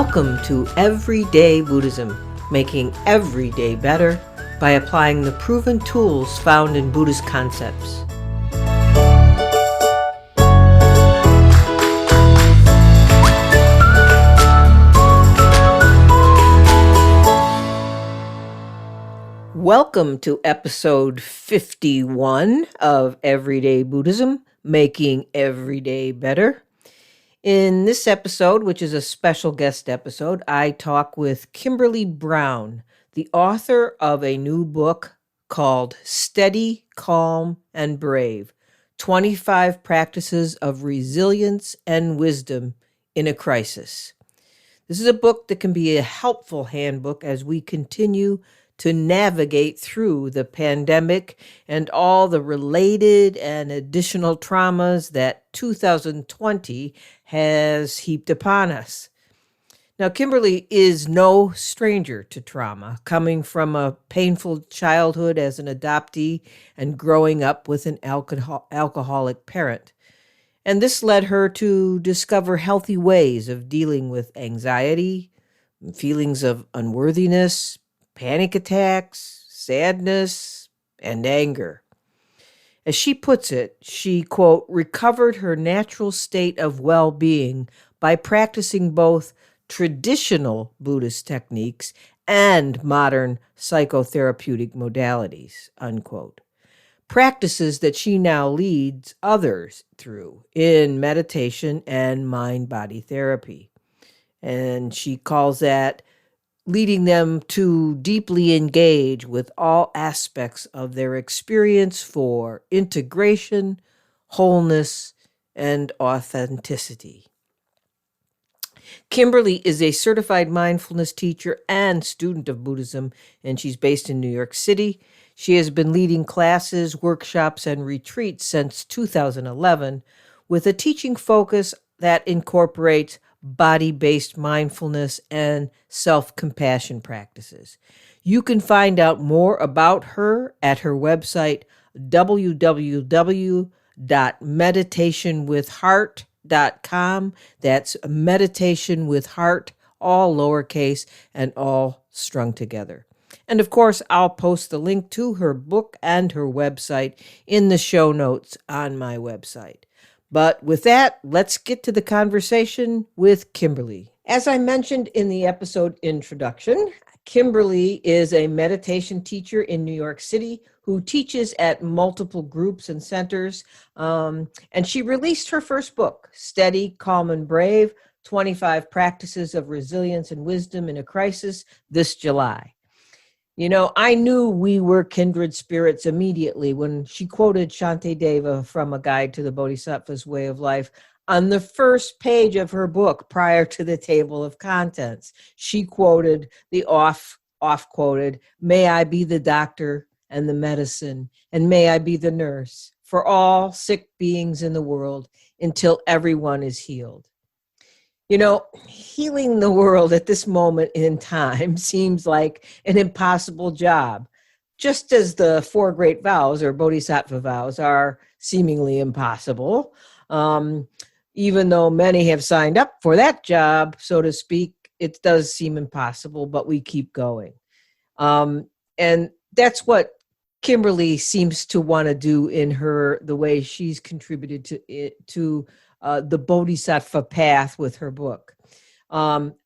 Welcome to Everyday Buddhism, making every day better by applying the proven tools found in Buddhist concepts. Welcome to episode 51 of Everyday Buddhism, making every day better. In this episode, which is a special guest episode, I talk with Kimberly Brown, the author of a new book called Steady, Calm, and Brave, 25 Practices of Resilience and Wisdom in a Crisis. This is a book that can be a helpful handbook as we continue to navigate through the pandemic and all the related and additional traumas that 2020 has heaped upon us. Now, Kimberly is no stranger to trauma, coming from a painful childhood as an adoptee and growing up with an alcoholic parent. And this led her to discover healthy ways of dealing with anxiety, feelings of unworthiness, panic attacks, sadness, and anger. As she puts it, she, quote, recovered her natural state of well-being by practicing both traditional Buddhist techniques and modern psychotherapeutic modalities, unquote. Practices that she now leads others through in meditation and mind-body therapy. And she calls that leading them to deeply engage with all aspects of their experience for integration, wholeness, and authenticity. Kimberly is a certified mindfulness teacher and student of Buddhism, and she's based in New York City. She has been leading classes, workshops, and retreats since 2011 with a teaching focus that incorporates body-based mindfulness and self-compassion practices. You can find out more about her at her website, www.meditationwithheart.com. That's meditation with heart, all lowercase and all strung together. And of course, I'll post the link to her book and her website in the show notes on my website. But with that, let's get to the conversation with Kimberly. As I mentioned in the episode introduction, Kimberly is a meditation teacher in New York City who teaches at multiple groups and centers. And she released her first book, Steady, Calm, and Brave, 25 Practices of Resilience and Wisdom in a Crisis, this July. You know, I knew we were kindred spirits immediately when she quoted Shantideva from A Guide to the Bodhisattva's Way of Life on the first page of her book prior to the table of contents. She quoted the off-quoted, "May I be the doctor and the medicine, and may I be the nurse for all sick beings in the world until everyone is healed." You know, healing the world at this moment in time seems like an impossible job, just as the four great vows or Bodhisattva vows are seemingly impossible. Even though many have signed up for that job, so to speak, it does seem impossible, but we keep going. And that's what Kimberly seems to want to do in the way she's contributed to the Bodhisattva path with her book.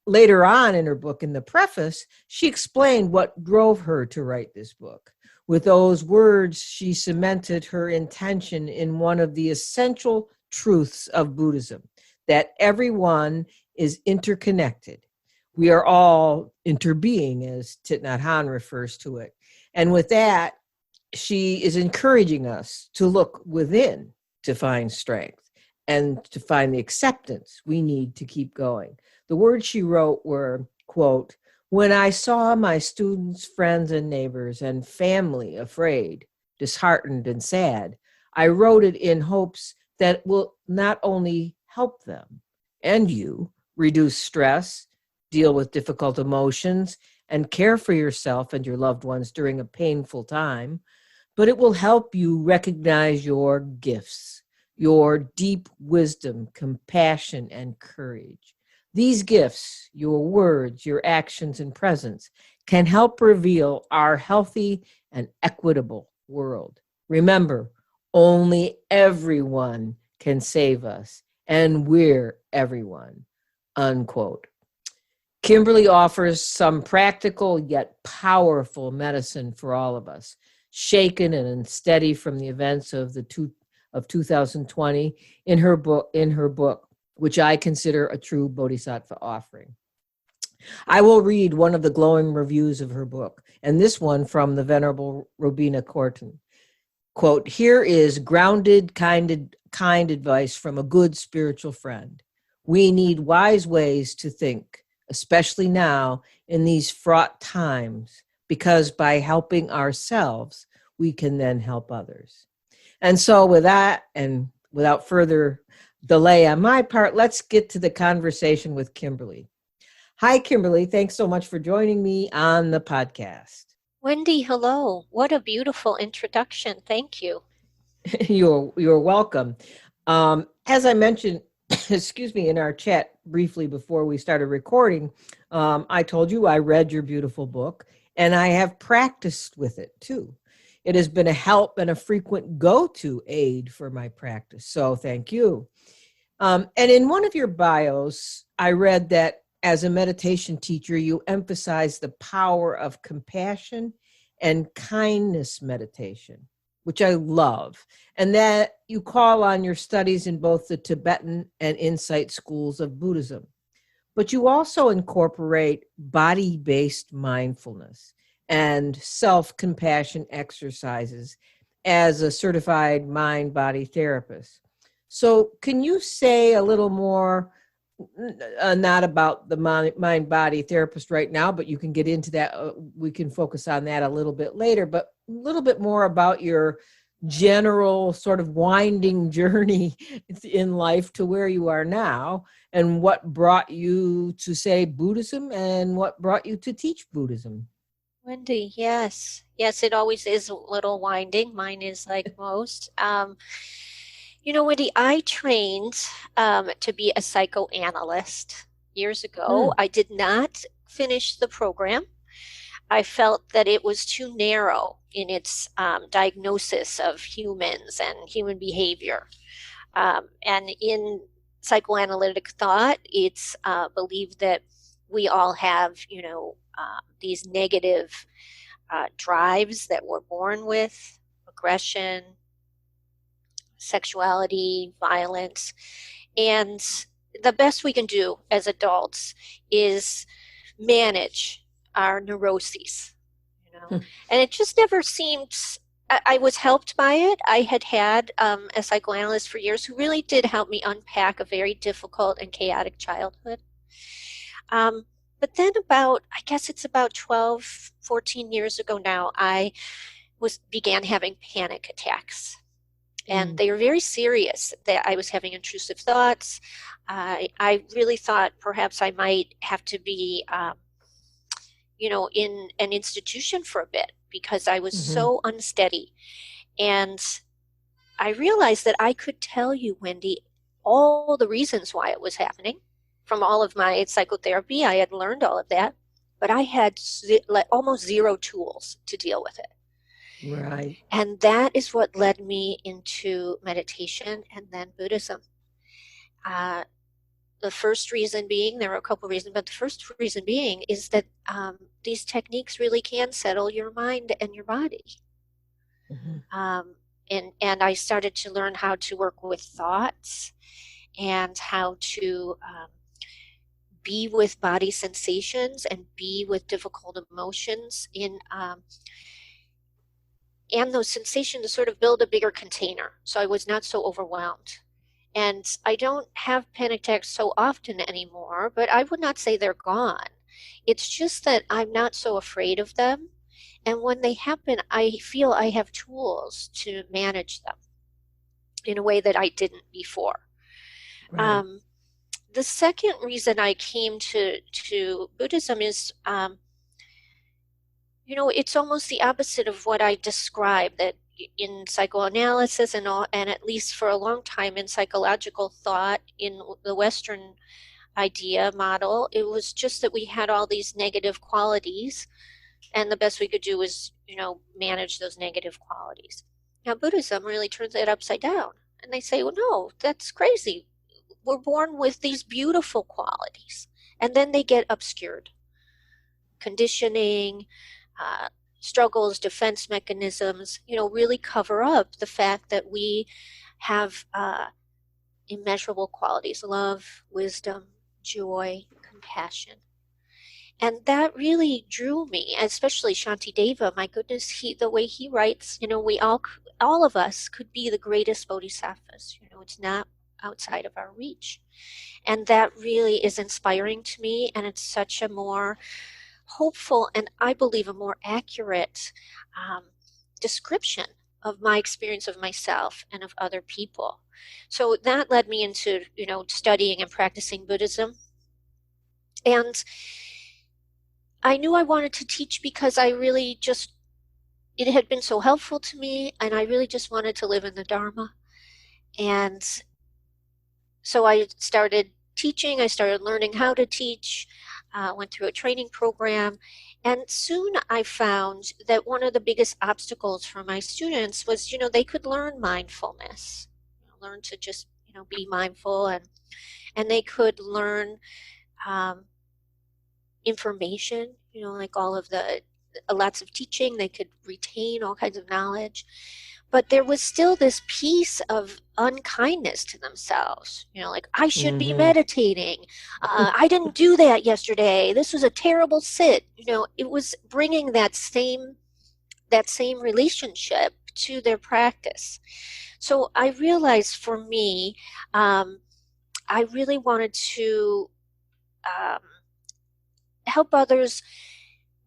Later on in her book, in the preface, she explained what drove her to write this book. With those words, she cemented her intention in one of the essential truths of Buddhism, that everyone is interconnected. We are all interbeing, as Thich Nhat Hanh refers to it. And with that, she is encouraging us to look within to find strength and to find the acceptance we need to keep going. The words she wrote were, quote, "When I saw my students, friends, and neighbors and family afraid, disheartened, and sad, I wrote it in hopes that it will not only help them and you reduce stress, deal with difficult emotions, and care for yourself and your loved ones during a painful time, but it will help you recognize your gifts, your deep wisdom, compassion, and courage. These gifts, your words, your actions, and presence, can help reveal our healthy and equitable world. Remember, only everyone can save us, and we're everyone. Unquote. Kimberly offers some practical yet powerful medicine for all of us, shaken and unsteady from the events of 2020 in her book, which I consider a true Bodhisattva offering. I will read one of the glowing reviews of her book, and this one from the Venerable Robina Corton. Quote, here is grounded, kind advice from a good spiritual friend. We need wise ways to think, especially now in these fraught times, because by helping ourselves, we can then help others. And so with that, and without further delay on my part, let's get to the conversation with Kimberly. Hi, Kimberly. Thanks so much for joining me on the podcast. Wendy, hello. What a beautiful introduction. Thank you. You're welcome. As I mentioned, excuse me, in our chat briefly before we started recording, I told you I read your beautiful book and I have practiced with it too. It has been a help and a frequent go-to aid for my practice. So thank you. And in one of your bios, I read that as a meditation teacher, you emphasize the power of compassion and kindness meditation, which I love, and that you call on your studies in both the Tibetan and Insight schools of Buddhism. But you also incorporate body-based mindfulness and self-compassion exercises as a certified mind-body therapist. So can you say a little more, not about the mind-body therapist right now, but you can get into that. We can focus on that a little bit later, but a little bit more about your general sort of winding journey in life to where you are now, and what brought you to say Buddhism and what brought you to teach Buddhism. Wendy, yes. Yes, it always is a little winding. Mine is like most. Wendy, I trained to be a psychoanalyst years ago. I did not finish the program. I felt that it was too narrow in its diagnosis of humans and human behavior. And in psychoanalytic thought, it's believed that we all have, these negative drives that we're born with, aggression, sexuality, violence. And the best we can do as adults is manage our neuroses, and it just never seemed, I was helped by it. I had a psychoanalyst for years who really did help me unpack a very difficult and chaotic childhood. But then I guess it's about 12, 14 years ago now, I began having panic attacks. And they were very serious, that I was having intrusive thoughts. I really thought perhaps I might have to be, in an institution for a bit because I was so unsteady. And I realized that I could tell you, Wendy, all the reasons why it was happening. From all of my psychotherapy, I had learned all of that, but I had almost zero tools to deal with it. Right. And that is what led me into meditation and then Buddhism. The first reason being, there are a couple reasons, but the first reason being is that these techniques really can settle your mind and your body. And I started to learn how to work with thoughts and how to be with body sensations and be with difficult emotions and those sensations to sort of build a bigger container. So I was not so overwhelmed. And I don't have panic attacks so often anymore, but I would not say they're gone. It's just that I'm not so afraid of them. And when they happen, I feel I have tools to manage them in a way that I didn't before. Right. The second reason I came to Buddhism is, it's almost the opposite of what I described, that in psychoanalysis and at least for a long time in psychological thought in the Western idea model. It was just that we had all these negative qualities, and the best we could do was, manage those negative qualities. Now, Buddhism really turns it upside down. And they say, well, no, that's crazy. We're born with these beautiful qualities, and then they get obscured. Conditioning, uh, struggles, defense mechanisms, really cover up the fact that we have immeasurable qualities: love, wisdom, joy, compassion. And that really drew me, especially Shantideva. My goodness, the way he writes, we all of us could be the greatest bodhisattvas. It's not outside of our reach. And that really is inspiring to me. And it's such a more hopeful, and I believe a more accurate description of my experience of myself and of other people. So that led me into, studying and practicing Buddhism. And I knew I wanted to teach because I really just, it had been so helpful to me, and I really just wanted to live in the Dharma. And so I started teaching, I started learning how to teach, went through a training program, and soon I found that one of the biggest obstacles for my students was, they could learn mindfulness, learn to just, be mindful, and they could learn information, like all of lots of teaching, they could retain all kinds of knowledge. But there was still this piece of unkindness to themselves, like, I should be meditating. I didn't do that yesterday. This was a terrible sit. It was bringing that same relationship to their practice. So I realized for me, I really wanted to help others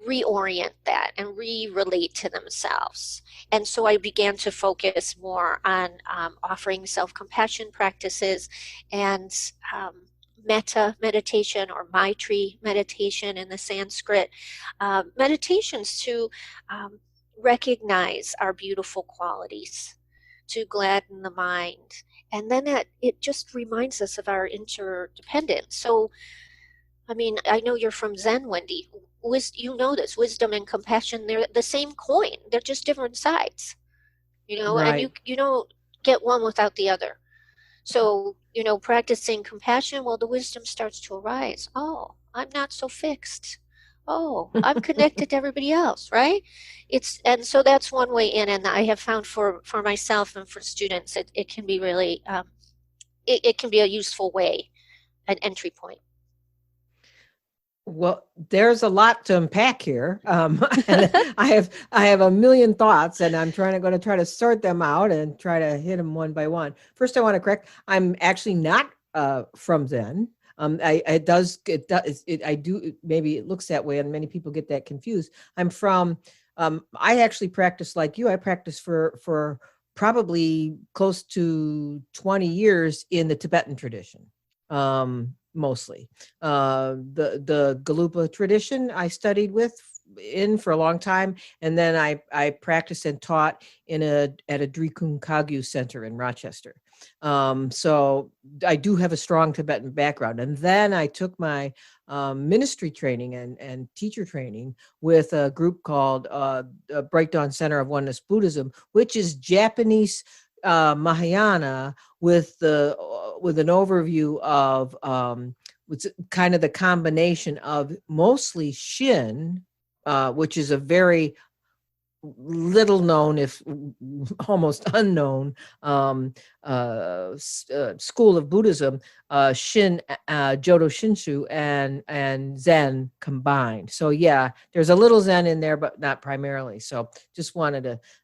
reorient that and re-relate to themselves. And so I began to focus more on offering self-compassion practices and metta meditation, or Maitri meditation in the Sanskrit, meditations to recognize our beautiful qualities, to gladden the mind. And then it just reminds us of our interdependence. So, I mean, I know you're from Zen, Wendy. You know this, wisdom and compassion, they're the same coin. They're just different sides, Right. and you don't get one without the other. So, practicing compassion, well, the wisdom starts to arise. Oh, I'm not so fixed. Oh, I'm connected to everybody else, right? And so that's one way in, and I have found for myself and for students, it can be really, it can be a useful way, an entry point. Well, there's a lot to unpack here. And I have a million thoughts, and I'm going to try to sort them out and try to hit them one by one. First, I want to correct, I'm actually not from Zen. I do, maybe it looks that way, and many people get that confused. I'm from, I actually practice like you. I practice for probably close to 20 years in the Tibetan tradition. Mostly. The Galupa tradition I studied in for a long time, and then I practiced and taught at a Drikung Kagyu center in Rochester. So I do have a strong Tibetan background, and then I took my ministry training and teacher training with a group called Bright Dawn Center of Oneness Buddhism, which is Japanese Mahayana with an overview of what's kind of the combination of mostly Shin, which is a very little known, if almost unknown, school of Buddhism, Shin, Jodo Shinshu, and Zen combined. So yeah, there's a little Zen in there, but not primarily. So just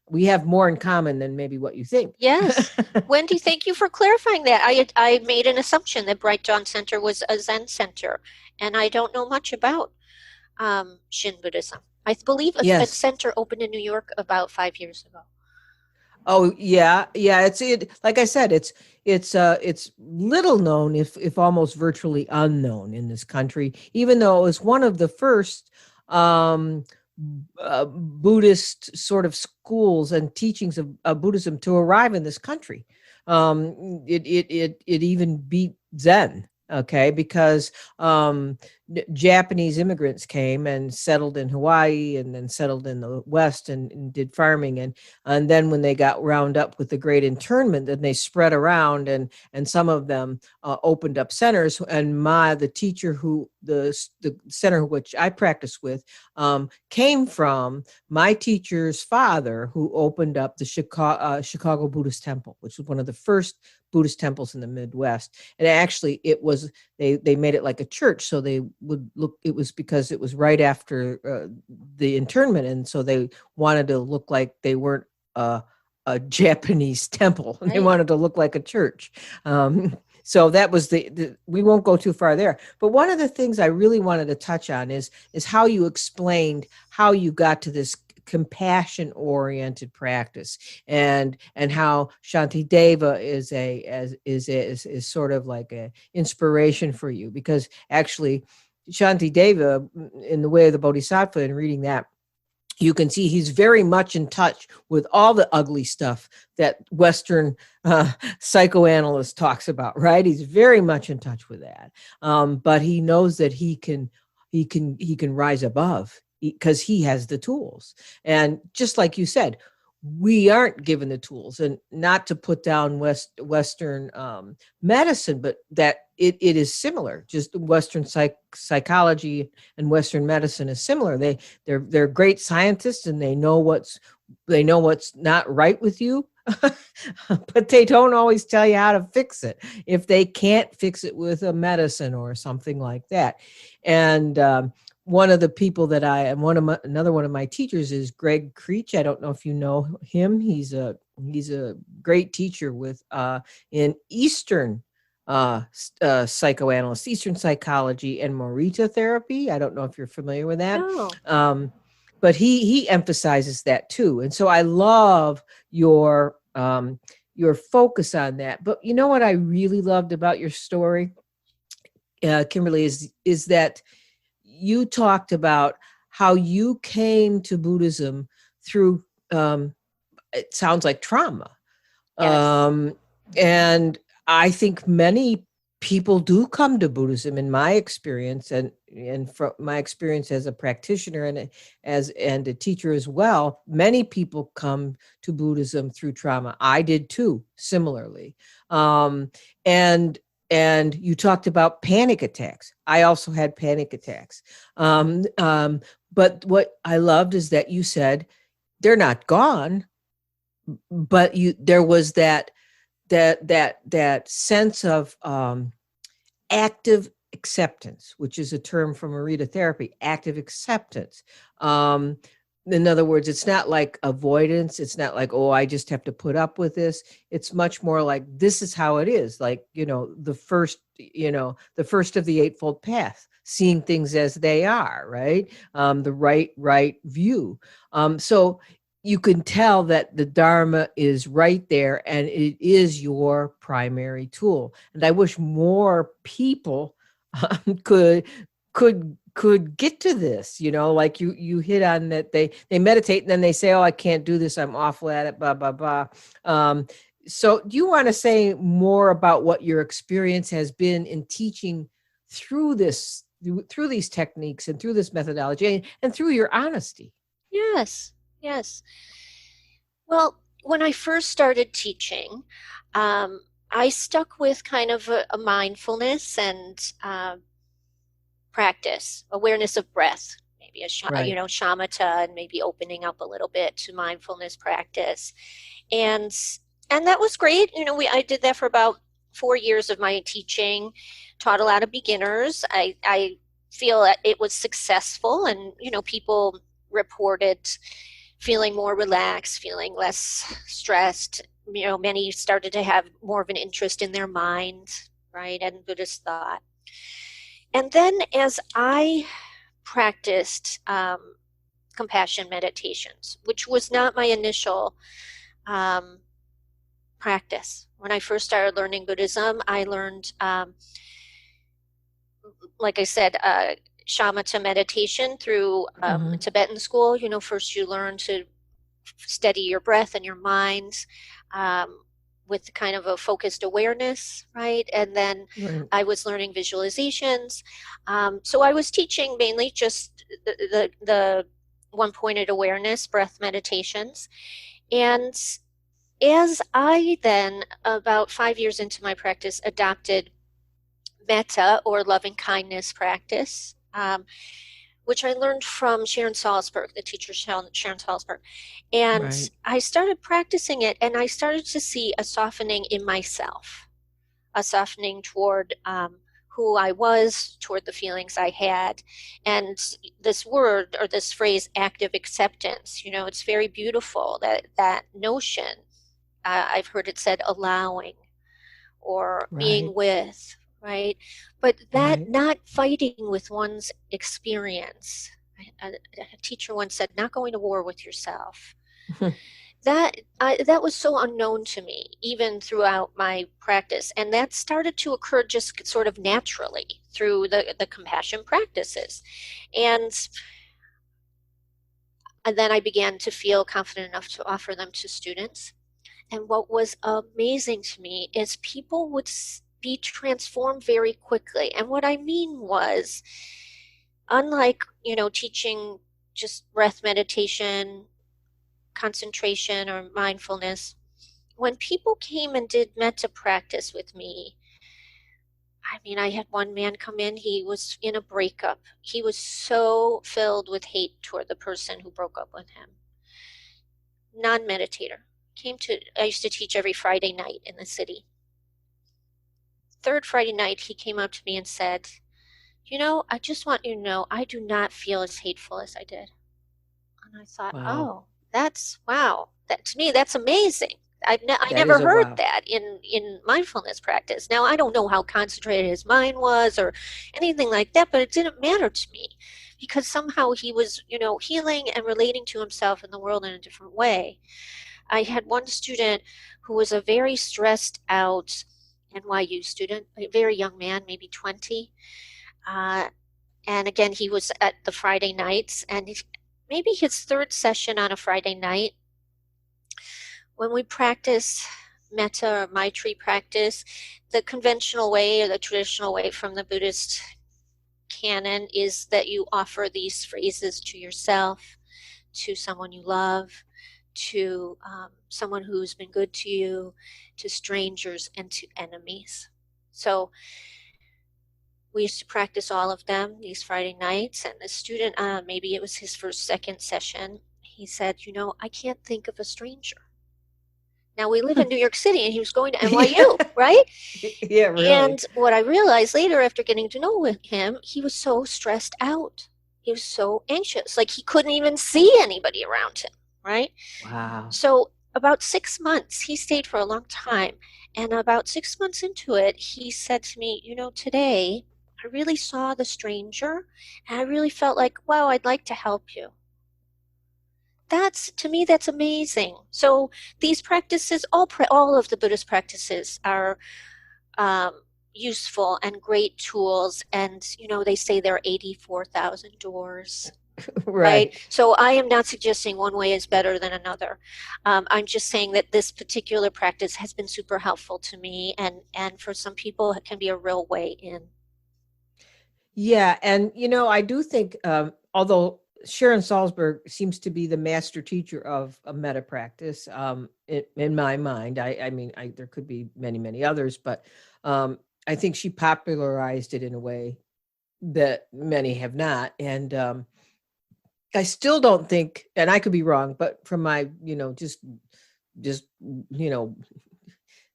we have more in common than maybe what you think. Yes. Wendy, thank you for clarifying that. I made an assumption that Bright Dawn Center was a Zen center, and I don't know much about Shin Buddhism. I believe a center opened in New York about 5 years ago. Oh yeah. Like I said, it's little known, if almost virtually unknown in this country, even though it was one of the first Buddhist sort of schools and teachings of Buddhism to arrive in this country. It even beat Zen. Okay, because Japanese immigrants came and settled in Hawaii and then settled in the West and did farming, and then when they got wound up with the Great Internment, then they spread around, and some of them opened up centers. And the teacher who the center which I practice with came from my teacher's father, who opened up the Chicago Buddhist Temple, which was one of the first Buddhist temples in the Midwest. And actually, it was they made it like a church, so they would look. It was because it was right after the internment, and so they wanted to look like they weren't a Japanese temple. Right. They wanted to look like a church. So that was we won't go too far there. But one of the things I really wanted to touch on is how you explained how you got to this compassion oriented practice, and how Shantideva is sort of like a inspiration for you, because actually Shantideva, in the Way of the Bodhisattva, and reading that, you can see he's very much in touch with all the ugly stuff that Western psychoanalyst talks about, right? He's very much in touch with that. But he knows that he can rise above, because he has the tools. And just like you said, we aren't given the tools, and not to put down Western medicine, but that it is similar. Just Western psychology and Western medicine is similar. They're great scientists, and they know what's not right with you, but they don't always tell you how to fix it if they can't fix it with a medicine or something like that. And one of the people that another one of my teachers is Greg Creech. I don't know if you know him. He's a great teacher with in Eastern psychoanalyst, Eastern psychology, and Morita therapy. I don't know if you're familiar with that. No. But he emphasizes that too. And so I love your focus on that. But you know what I really loved about your story, Kimberly, is that you talked about how you came to Buddhism through, it sounds like trauma. Yes. And I think many people do come to Buddhism, in my experience, and from my experience as a practitioner and a teacher as well. Many people come to Buddhism through trauma. I did too, similarly. And you talked about panic attacks. I also had panic attacks. But what I loved is that you said they're not gone, but there was that sense of active acceptance, which is a term from Morita therapy, active acceptance. In other words, it's not like avoidance. It's not like, oh, I just have to put up with this. It's much more like, this is how it is. Like, the first of the Eightfold Path, seeing things as they are, right? The right view. So you can tell that the Dharma is right there, and it is your primary tool. And I wish more people could get to this, like you hit on that. They meditate and then they say, oh, I can't do this, I'm awful at it, blah, blah, blah. So do you want to say more about what your experience has been in teaching through these techniques and through this methodology, and through your honesty? Yes. Well, when I first started teaching, I stuck with kind of a mindfulness and practice, awareness of breath, maybe Right. shamatha, and maybe opening up a little bit to mindfulness practice, and that was great. I did that for about 4 years of my teaching, taught a lot of beginners. I feel that it was successful, and people reported feeling more relaxed, feeling less stressed. Many started to have more of an interest in their mind, right, and Buddhist thought. And then as I practiced compassion meditations, which was not my initial practice. When I first started learning Buddhism, I learned, like I said, shamatha meditation through Tibetan school. First you learn to steady your breath and your mind. with kind of a focused awareness, right? And then Right. I was learning visualizations. So I was teaching mainly just the one-pointed awareness, breath meditations. And as I then, about 5 years into my practice, adopted metta or loving kindness practice, which I learned from Sharon Salzberg, the teacher Sharon Salzberg. And Right. I started practicing it, and I started to see a softening in myself, a softening toward who I was, toward the feelings I had. And this word or this phrase, active acceptance, it's very beautiful, that notion. I've heard it said allowing or Right. being with, right? But that Right. not fighting with one's experience. A teacher once said, not going to war with yourself. That was so unknown to me, even throughout my practice. And that started to occur just sort of naturally through the compassion practices. And then I began to feel confident enough to offer them to students. And what was amazing to me is people would be transformed very quickly. And what I mean was, unlike, teaching just breath meditation, concentration, or mindfulness, when people came and did metta practice with me, I mean, I had one man come in, he was in a breakup. He was so filled with hate toward the person who broke up with him. Non-meditator. I used to teach every Friday night in the city. Third Friday night, he came up to me and said, I just want you to know, I do not feel as hateful as I did. And I thought, Wow. oh, wow. To me, that's amazing. I That never is a heard wow. that in mindfulness practice. Now, I don't know how concentrated his mind was or anything like that, but it didn't matter to me because somehow he was, healing and relating to himself and the world in a different way. I had one student who was a very stressed out NYU student, a very young man, maybe 20. Uh, and again, he was at the Friday nights, and maybe his third session on a Friday night. When we practice metta or Maitri practice, the conventional way or the traditional way from the Buddhist canon is that you offer these phrases to yourself, to someone you love, to someone who's been good to you, to strangers, and to enemies. So we used to practice all of them these Friday nights. And the student, maybe it was his first, second session, he said, I can't think of a stranger. Now, we live in New York City, and he was going to Yeah. NYU, right? Yeah, really. And what I realized later after getting to know him, he was so stressed out. He was so anxious, like he couldn't even see anybody around him, right? Wow. So about 6 months, he stayed for a long time. And about 6 months into it, he said to me, today I really saw the stranger and I really felt like, wow, I'd like to help you. To me, that's amazing. So these practices, all of the Buddhist practices are useful and great tools. And, they say there are 84,000 doors. Right. Right. So I am not suggesting one way is better than another. I'm just saying that this particular practice has been super helpful to me, and for some people, it can be a real way in. Yeah, and I do think, although Sharon Salzberg seems to be the master teacher of a metta practice, in my mind, I mean, there could be many, many others, but I think she popularized it in a way that many have not, and I still don't think, and I could be wrong, but from my, just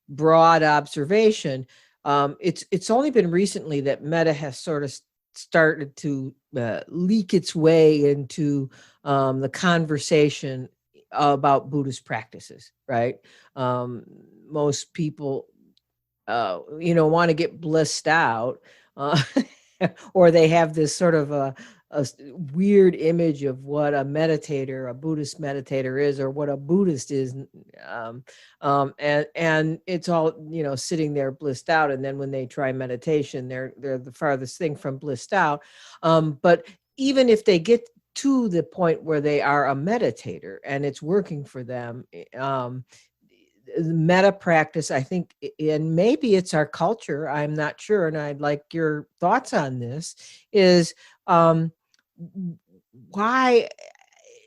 broad observation, it's only been recently that metta has sort of started to leak its way into the conversation about Buddhist practices, right? Most people, want to get blissed out, uh, or they have this sort of weird image of what a meditator, a Buddhist meditator is, or what a Buddhist is. And it's all, sitting there blissed out. And then when they try meditation, they're the farthest thing from blissed out. But even if they get to the point where they are a meditator and it's working for them, metta practice, I think, and maybe it's our culture, I'm not sure, and I'd like your thoughts on this, is um, why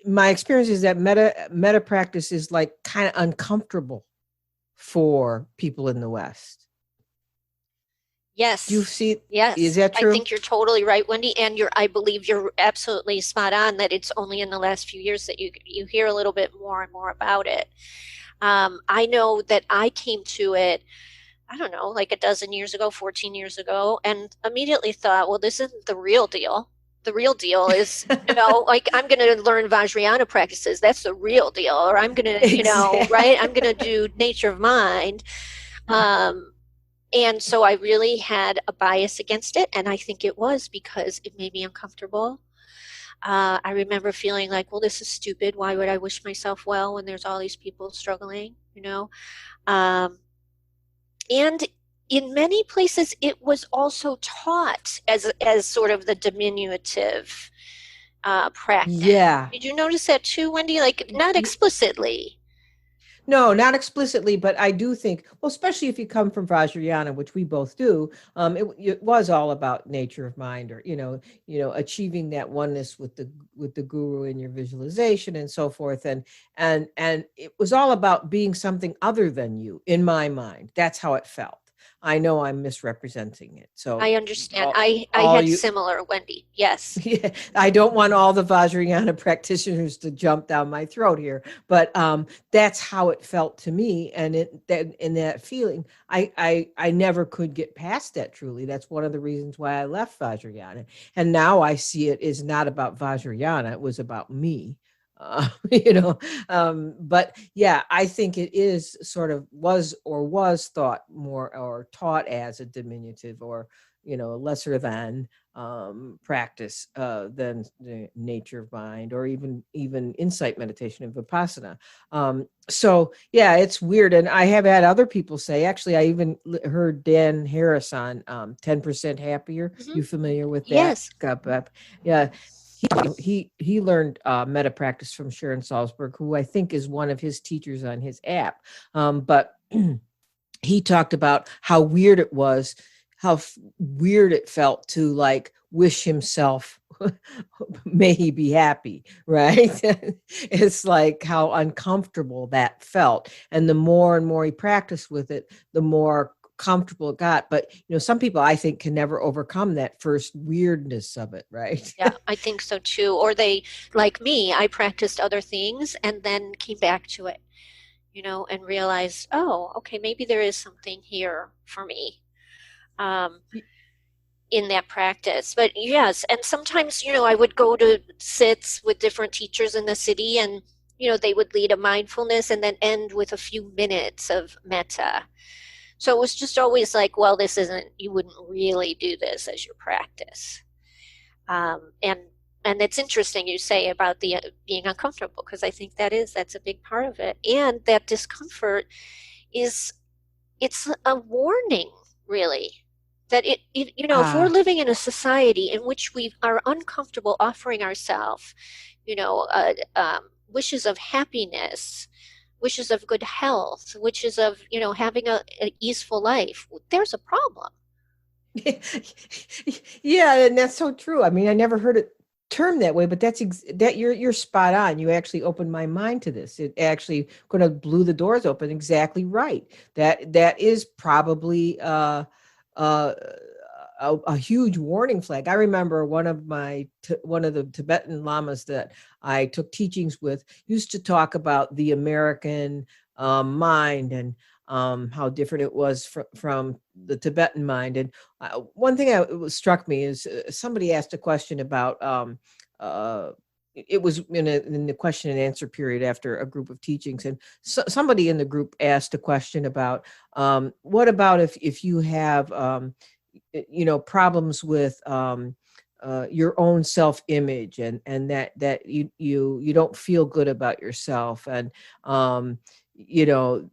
my experience is that metta practice is like kind of uncomfortable for people in the West. Do you Yes. see? Is Yes. that I true? think you're totally right, Wendy, and I believe you're absolutely spot on that it's only in the last few years that you hear a little bit more and more about it. I know that I came to it, I don't know, like a dozen years ago, 14 years ago, and immediately thought, well, this isn't the real deal. The real deal is, like I'm going to learn Vajrayana practices. That's the real deal. Or I'm going to, right? I'm going to Exactly. do nature of mind. Um, and so I really had a bias against it. And I think it was because it made me uncomfortable. I remember feeling like, well, this is stupid. Why would I wish myself well when there's all these people struggling, Um, and in many places, it was also taught as sort of the diminutive practice. Yeah. Did you notice that too, Wendy? Like not explicitly. No, not explicitly, but I do think, well, especially if you come from Vajrayana, which we both do, it was all about nature of mind, or achieving that oneness with the guru in your visualization and so forth, and it was all about being something other than you. In my mind, that's how it felt. I know I'm misrepresenting it, so I understand. all, I all had you similar, Wendy. Yes. yeah, I don't want all the Vajrayana practitioners to jump down my throat here, but that's how it felt to me, and in that feeling, I never could get past that. Truly, that's one of the reasons why I left Vajrayana, and now I see it is not about Vajrayana; it was about me. But yeah, I think it is sort of was thought more or taught as a diminutive, or lesser than practice than the nature of mind, or even insight meditation and vipassana. So yeah, it's weird, and I have had other people say. Actually, I even heard Dan Harris on 10% Happier. Hmm. You familiar with that? Yes. Yeah, he learned meta practice from Sharon Salzberg, who I think is one of his teachers on his app. But he talked about how weird it was, weird it felt to like wish himself may he be happy, right? It's like how uncomfortable that felt, and the more and more he practiced with it, the more comfortable it got. But some people, I think, can never overcome that first weirdness of it, right? Yeah, I think so too. Or they, like me, I practiced other things and then came back to it, and realized, oh, okay, maybe there is something here for me. Um, in that practice. But yes, and sometimes, I would go to sits with different teachers in the city and, they would lead a mindfulness and then end with a few minutes of metta. So it was just always like, well, you wouldn't really do this as your practice. And it's interesting you say about the being uncomfortable, because I think that's a big part of it. And that discomfort is it's a warning, really, that if we're Ah, living in a society in which we are uncomfortable offering ourselves, wishes of happiness, wishes of good health, wishes of having an easeful life, there's a problem. yeah, and that's so true. I mean, I never heard it termed that way, but that you're spot on. You actually opened my mind to this. It actually kind of blew the doors open. Exactly right. That is probably uh a huge warning flag. I remember one of the Tibetan lamas that I took teachings with used to talk about the American mind, and how different it was from the Tibetan mind. And one thing struck me is somebody asked a question about it was in the question and answer period after a group of teachings, and somebody in the group asked a question about what about if you have problems with your own self-image, and that you don't feel good about yourself, and you know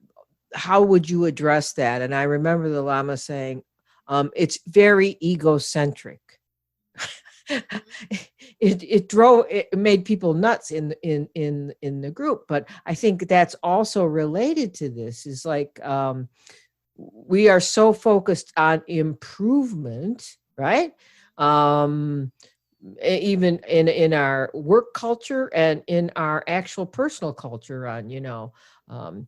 how would you address that? And I remember the Lama saying, it's very egocentric. it made people nuts in the group. But I think that's also related to this, is like, we are so focused on improvement, right? Um, Even in our work culture and in our actual personal culture, on, um,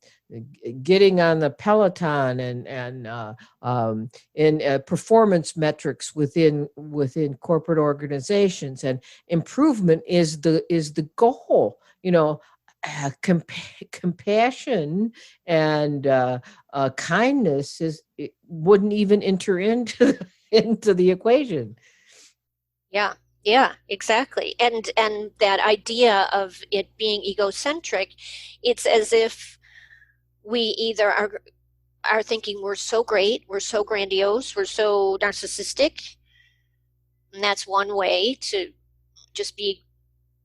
getting on the Peloton, and in performance metrics within corporate organizations, and improvement is the goal. Compassion and kindness wouldn't even enter into the equation. Yeah, yeah, exactly. And that idea of it being egocentric, it's as if we either are thinking we're so great, we're so grandiose, we're so narcissistic, and that's one way to just be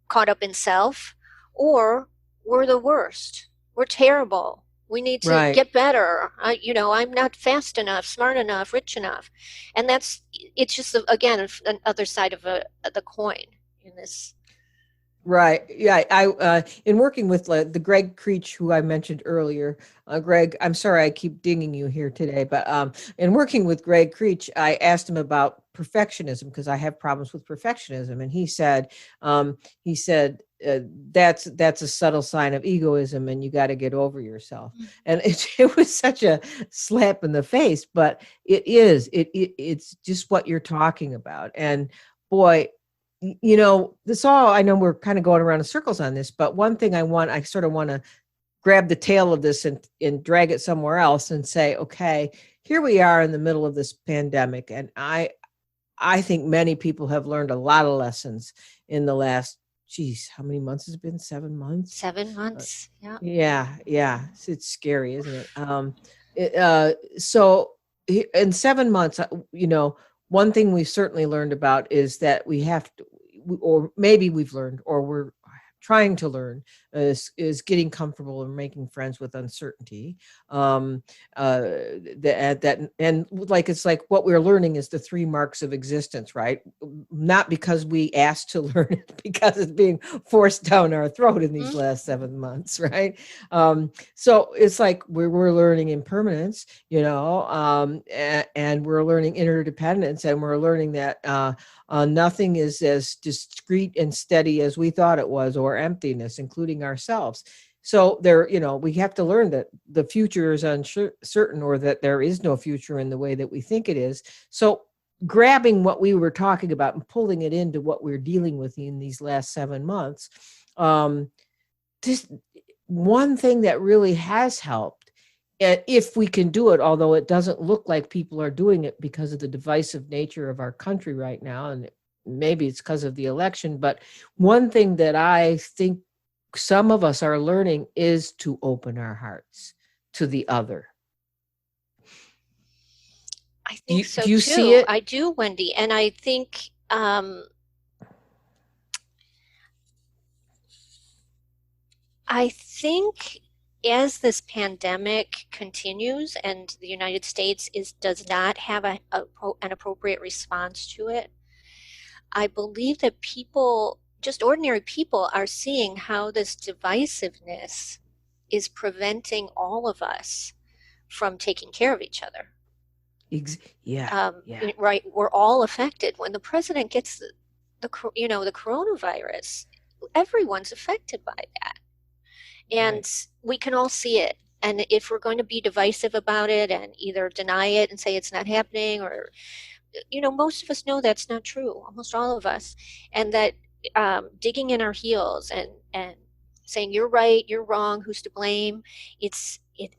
caught up in self, or we're the worst. We're terrible. We need to Right. get better. I'm not fast enough, smart enough, rich enough. And it's just, again, another side of the coin in this. Right. Yeah. I in working with the Greg Creech, who I mentioned earlier. Greg, I'm sorry I keep dinging you here today, but in working with Greg Creech, I asked him about perfectionism, because I have problems with perfectionism, and he said that's a subtle sign of egoism, and you got to get over yourself. And it was such a slap in the face, but it's just what you're talking about. And boy, this all, I know we're kind of going around in circles on this, but one thing I sort of want to grab the tail of this and drag it somewhere else and say, okay, here we are in the middle of this pandemic. And I think many people have learned a lot of lessons in the last, geez, how many months has it been? 7 months? 7 months. Yeah. Yeah. It's scary, isn't it? So in 7 months, one thing we've certainly learned about is that we have to, or maybe we've learned, or we're trying to learn, is getting comfortable and making friends with uncertainty. That and like, it's like what we're learning is the 3 marks of existence, right? Not because we asked to learn it, because it's being forced down our throat in these last 7 months, right? So it's like we're learning impermanence, and we're learning interdependence, and we're learning that nothing is as discrete and steady as we thought it was, or emptiness, including ourselves. So we have to learn that the future is uncertain, or that there is no future in the way that we think it is. So grabbing what we were talking about and pulling it into what we're dealing with in these last 7 months, this one thing that really has helped, if we can do it, although it doesn't look like people are doing it because of the divisive nature of our country right now, and maybe it's because of the election, but one thing that I think some of us are learning is to open our hearts to the other. I think so Do you see too. it? I do, Wendy. And I think as this pandemic continues and the United States does not have an appropriate response to it, I believe that people, just ordinary people, are seeing how this divisiveness is preventing all of us from taking care of each other. Yeah. Right, we're all affected. When the president gets the coronavirus, everyone's affected by that. And Right. we can all see it. And if we're going to be divisive about it and either deny it and say it's not happening, or, most of us know that's not true, almost all of us, and that digging in our heels and saying you're right, you're wrong, who's to blame, it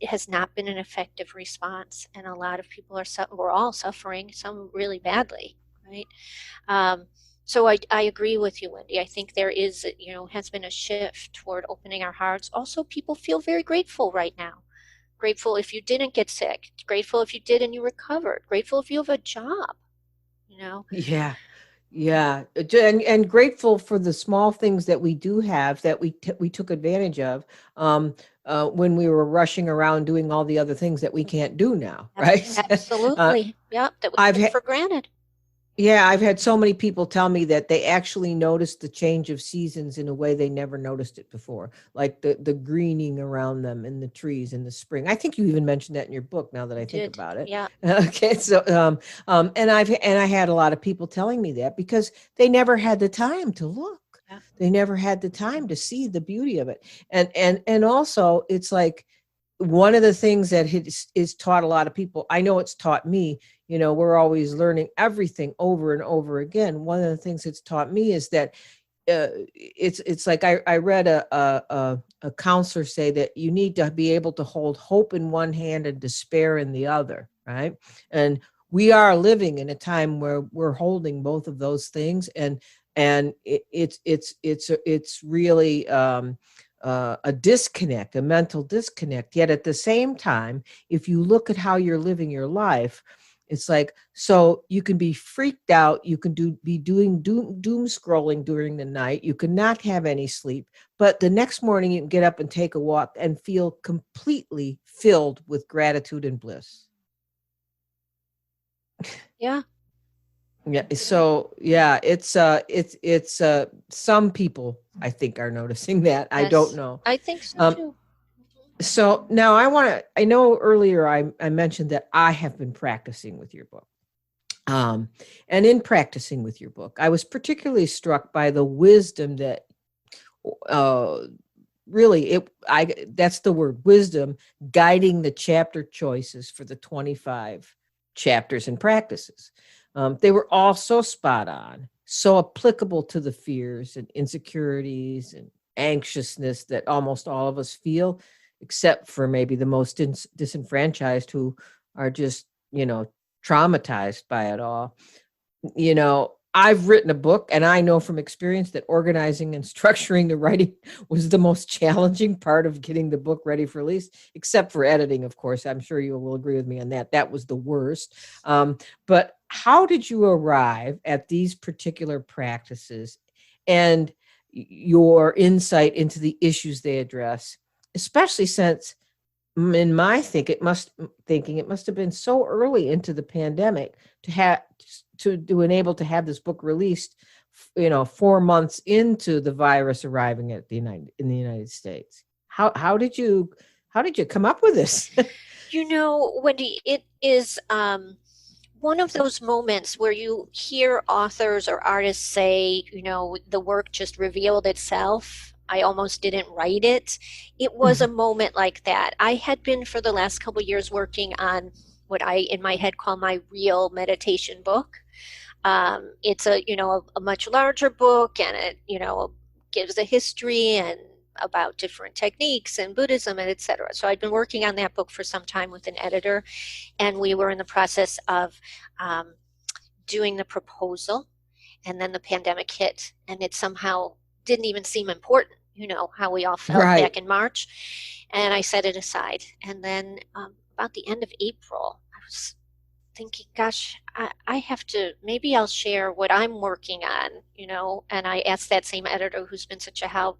has not been an effective response. And a lot of people we're all suffering, some really badly, right? So I agree with you, Wendy. I think there has been a shift toward opening our hearts. Also, people feel very grateful right now. Grateful if you didn't get sick. Grateful if you did and you recovered. Grateful if you have a job. Yeah. Yeah. And grateful for the small things that we do have, that we took advantage of, when we were rushing around doing all the other things that we can't do now, right? uh, Absolutely. Yep. That we I've took had for granted. Yeah, I've had so many people tell me that they actually noticed the change of seasons in a way they never noticed it before, like the greening around them in the trees in the spring. I think you even mentioned that in your book. Now that I I think did. about it, Yeah. okay. So, and I had a lot of people telling me that because they never had the time to look. Yeah. They never had the time to see the beauty of it, and also it's like one of the things that is taught a lot of people. I know it's taught me. We're always learning everything over and over again. One of the things it's taught me is that it's like I read a counselor say that you need to be able to hold hope in one hand and despair in the other, right? And we are living in a time where we're holding both of those things, and it's really a disconnect, a mental disconnect. Yet at the same time, if you look at how you're living your life, it's like, so you can be freaked out, you can be doing doom scrolling during the night, you can not have any sleep, but the next morning you can get up and take a walk and feel completely filled with gratitude and bliss. Yeah. Yeah, Yeah. so yeah, it's some people I think are noticing that. I don't Yes. know. I think so Um, too. so now I know earlier I mentioned that I have been practicing with your book. Um, and in practicing with your book, I was particularly struck by the wisdom that uh, really I that's the word, wisdom, guiding the chapter choices for the 25 chapters and practices. They were all so spot on, so applicable to the fears and insecurities and anxiousness that almost all of us feel, except for maybe the most disenfranchised, who are just traumatized by it all. I've written a book, and I know from experience that organizing and structuring the writing was the most challenging part of getting the book ready for release, except for editing, of course. I'm sure you will agree with me on that. That was the worst. But how did you arrive at these particular practices and your insight into the issues they address, especially since in my thinking it must have been so early into the pandemic to have to enable to have this book released 4 months into the virus arriving in the United States. How did you come up with this? Wendy, it is one of those moments where you hear authors or artists say, the work just revealed itself. I almost didn't write it. It was a moment like that. I had been for the last couple of years working on what I in my head call my real meditation book. It's a much larger book, and it gives a history and about different techniques and Buddhism and etc. So I'd been working on that book for some time with an editor, and we were in the process of um, doing the proposal, and then the pandemic hit, and it somehow didn't even seem important. How we all felt Right. back in March, and I set it aside. And then about the end of April, I was thinking, gosh, I have to, maybe I'll share what I'm working on, and I asked that same editor who's been such a help.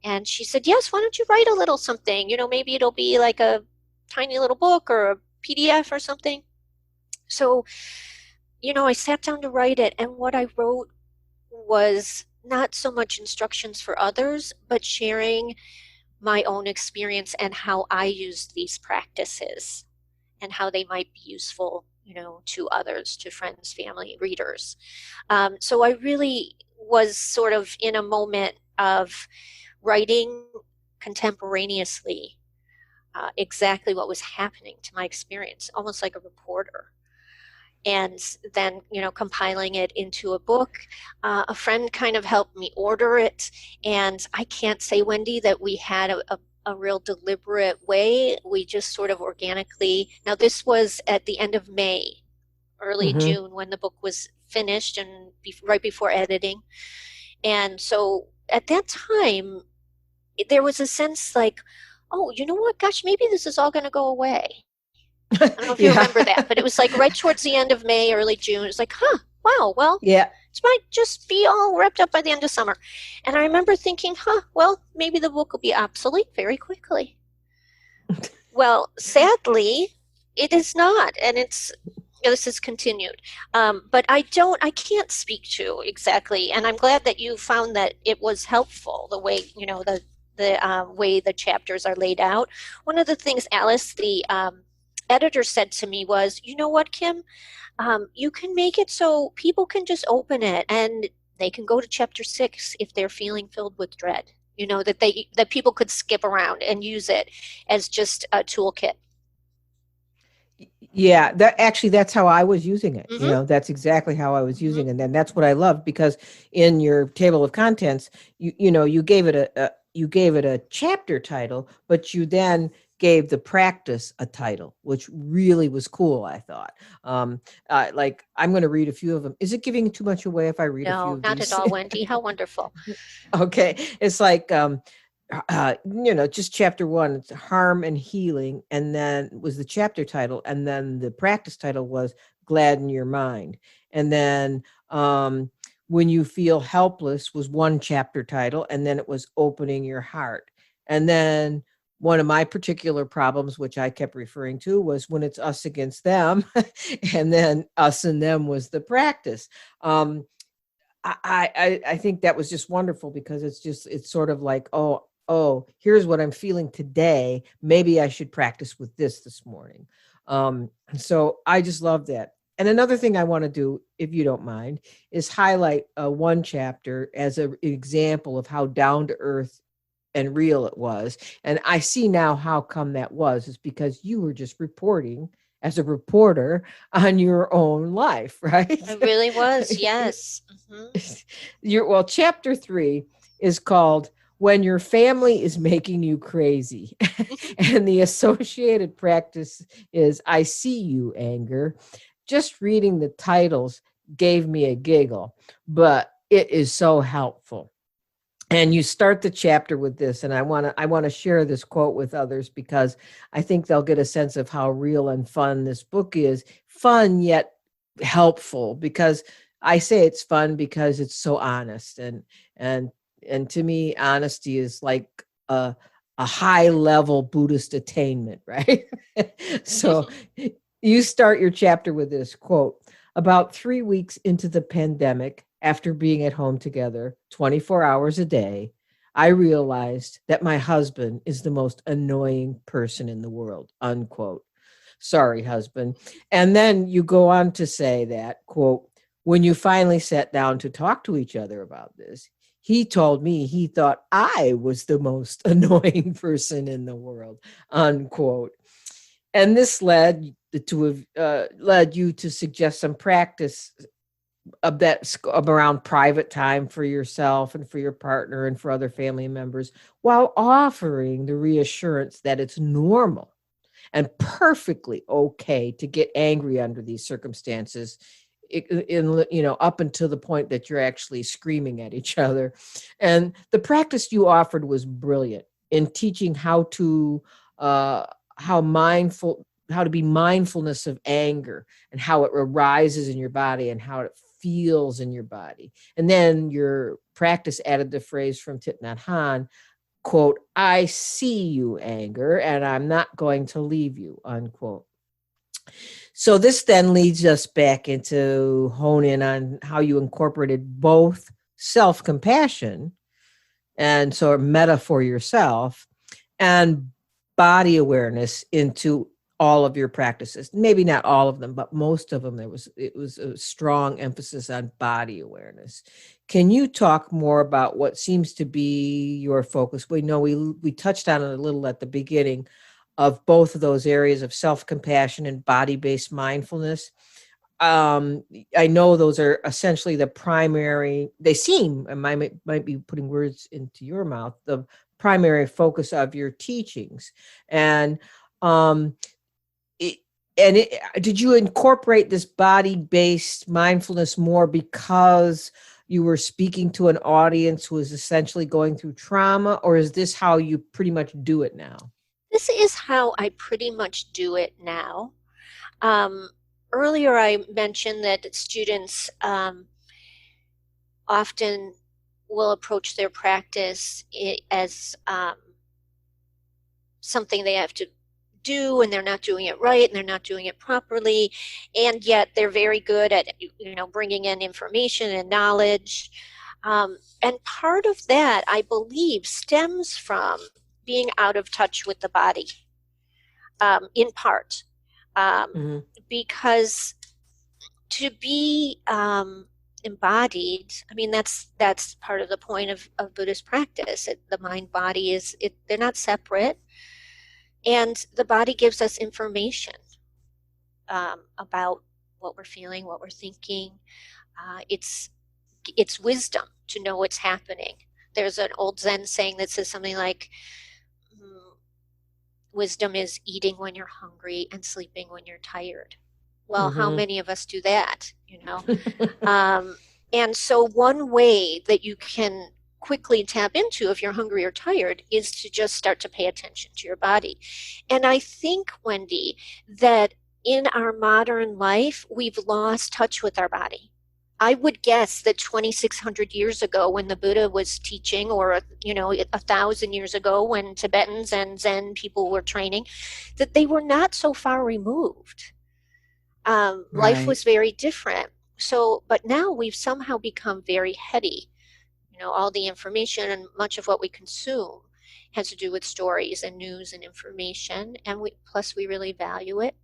And she said, yes, why don't you write a little something? Maybe it'll be like a tiny little book or a PDF or something. So, I sat down to write it, and what I wrote was not so much instructions for others, but sharing my own experience and how I used these practices and how they might be useful, to others, to friends, family, readers. So I really was sort of in a moment of writing contemporaneously exactly what was happening to my experience, almost like a reporter. And then, compiling it into a book. A friend kind of helped me order it. And I can't say, Wendy, that we had a real deliberate way. We just sort of organically. Now, this was at the end of May, early Mm-hmm. June, when the book was finished and right before editing. And so at that time, there was a sense like, oh, you know what? Gosh, maybe this is all going to go away. I don't know if you Yeah. remember that, but it was like right towards the end of May, early June. It was like, huh, wow, well, Yeah. this might just be all wrapped up by the end of summer. And I remember thinking, huh, well, maybe the book will be obsolete very quickly. Well, sadly, it is not. And This is continued. But I can't speak to exactly, and I'm glad that you found that it was helpful, the way, the way the chapters are laid out. One of the things Alice, the editor, said to me was, you know what, Kim, you can make it so people can just open it and they can go to chapter 6 if they're feeling filled with dread. That people could skip around and use it as just a toolkit. Yeah, that's how I was using it. Mm-hmm. That's exactly how I was Mm-hmm. using it. And then that's what I loved, because in your table of contents, you gave it a chapter title, but you then gave the practice a title, which really was cool, I thought. Like, I'm going to read a few of them. Is it giving too much away if I read a few No, of not at these? all, Wendy. How wonderful. Okay, it's like just chapter 1, it's harm and healing, and then was the chapter title, and then the practice title was gladden your mind. And then when you feel helpless was one chapter title, and then it was opening your heart. And then one of my particular problems, which I kept referring to, was when it's us against them. And then us and them was the practice. I think that was just wonderful, because it's sort of like, here's what I'm feeling today. Maybe I should practice with this morning. So I just love that. And another thing I want to do, if you don't mind, is highlight one chapter as an example of how down to earth and real it was. And I see now how come that was. It's because you were just reporting as a reporter on your own life, right? It really was, yes. Hmm. Chapter 3 is called When Your Family is Making You Crazy. And the associated practice is I See You, Anger. Just reading the titles gave me a giggle, but it is so helpful. And you start the chapter with this, and I want to share this quote with others, because I think they'll get a sense of how real and fun this book is. Fun yet helpful, because I say it's fun because it's so honest, and and to me, honesty is like a high level Buddhist attainment, right? So you start your chapter with this quote: about 3 weeks into the pandemic, after being at home together 24 hours a day, I realized that my husband is the most annoying person in the world, unquote. Sorry, husband. And then you go on to say that, quote, when you finally sat down to talk to each other about this, he told me he thought I was the most annoying person in the world, unquote. And this led you to suggest some practice around private time for yourself and for your partner and for other family members, while offering the reassurance that it's normal and perfectly okay to get angry under these circumstances, up until the point that you're actually screaming at each other. And the practice you offered was brilliant in teaching uh, how mindful how to be mindfulness of anger, and how it arises in your body and how it feels in your body. And then your practice added the phrase from Thich Nhat Hanh, quote, I see you, anger, and I'm not going to leave you, unquote. So this then leads us back into hone in on how you incorporated both self-compassion, and so metta for yourself, and body awareness into all of your practices. Maybe not all of them, but most of them. It was a strong emphasis on body awareness. Can you talk more about what seems to be your focus? We know we touched on it a little at the beginning, of both of those areas of self-compassion and body-based mindfulness. um I know those are essentially the primary, they seem, and might be putting words into your mouth, the primary focus of your teachings. And um it, did you incorporate this body based mindfulness more because you were speaking to an audience who is essentially going through trauma, or is this how you pretty much do it now? This is how I pretty much do it now. Um, Earlier, I mentioned that students often will approach their practice as something they have to do, and they're not doing it right, and they're not doing it properly, and yet they're very good at bringing in information and knowledge. And part of that, I believe, stems from being out of touch with the body, in part, Mm-hmm. because to be embodied, I mean, that's part of the point of Buddhist practice. The mind body they're not separate, and the body gives us information about what we're feeling, what we're thinking. It's wisdom to know what's happening. There's an old Zen saying that says something like, wisdom is eating when you're hungry and sleeping when you're tired. Well, how Mm-hmm. many of us do that, and so one way that you can quickly tap into if you're hungry or tired is to just start to pay attention to your body. And I think, Wendy, that in our modern life, we've lost touch with our body. I would guess that 2,600 years ago, when the Buddha was teaching, or 1,000 years ago when Tibetans and Zen people were training, that they were not so far removed. Life Right. was very different. So, but now we've somehow become very heady. All the information and much of what we consume has to do with stories and news and information, and plus we really value it.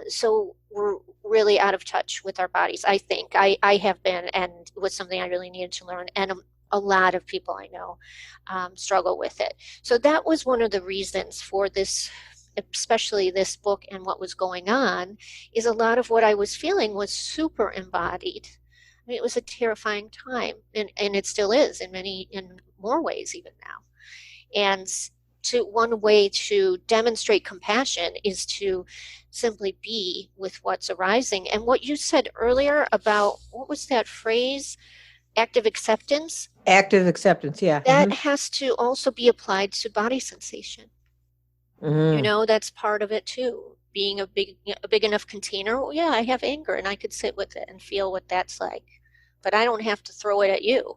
So we're really out of touch with our bodies. I think I have been, and it was something I really needed to learn. And a lot of people I know struggle with it. So that was one of the reasons for this, especially this book and what was going on, is a lot of what I was feeling was super embodied. I mean, it was a terrifying time, and it still is in more ways even now. And one way to demonstrate compassion is to simply be with what's arising. And what you said earlier about, what was that phrase? Active acceptance. Active acceptance, yeah. That Mm-hmm. has to also be applied to body sensation. Mm-hmm. That's part of it too. Being a big enough container. Well, yeah, I have anger and I could sit with it and feel what that's like. But I don't have to throw it at you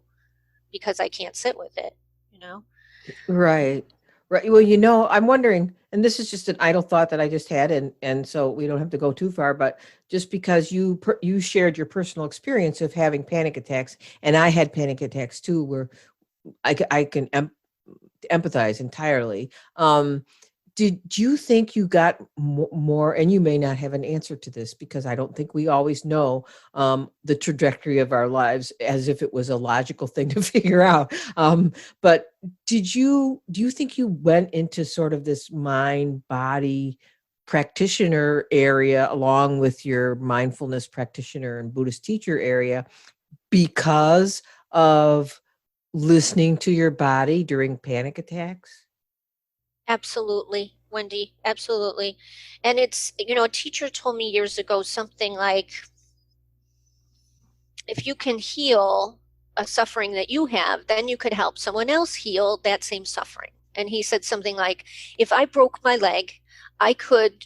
because I can't sit with it. Right. Right. Well, I'm wondering, and this is just an idle thought that I just had, and so we don't have to go too far, but just because you shared your personal experience of having panic attacks, and I had panic attacks too, where I can empathize entirely. Did you think you got more, and you may not have an answer to this because I don't think we always know the trajectory of our lives as if it was a logical thing to figure out. But do you think you went into sort of this mind body practitioner area along with your mindfulness practitioner and Buddhist teacher area because of listening to your body during panic attacks? Absolutely, Wendy, absolutely. And it's, a teacher told me years ago something like, if you can heal a suffering that you have, then you could help someone else heal that same suffering. And he said something like, if I broke my leg, I could,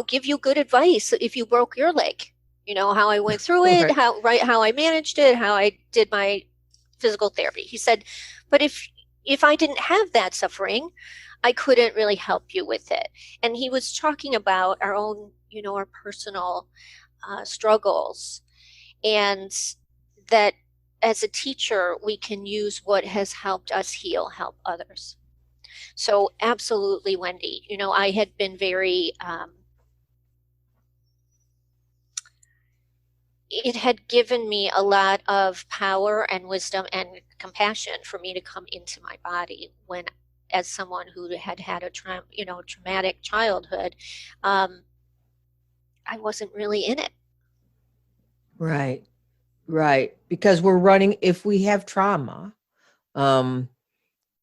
give you good advice if you broke your leg. How I went through it, Right. how I managed it, how I did my physical therapy. He said, but if I didn't have that suffering, I couldn't really help you with it. And he was talking about our own, our personal struggles, and that as a teacher, we can use what has helped us heal, help others. So absolutely, Wendy, I had been very, it had given me a lot of power and wisdom and compassion for me to come into my body when, as someone who had had a traumatic childhood, I wasn't really in it. Right. Right. Because we're running, if we have trauma, um,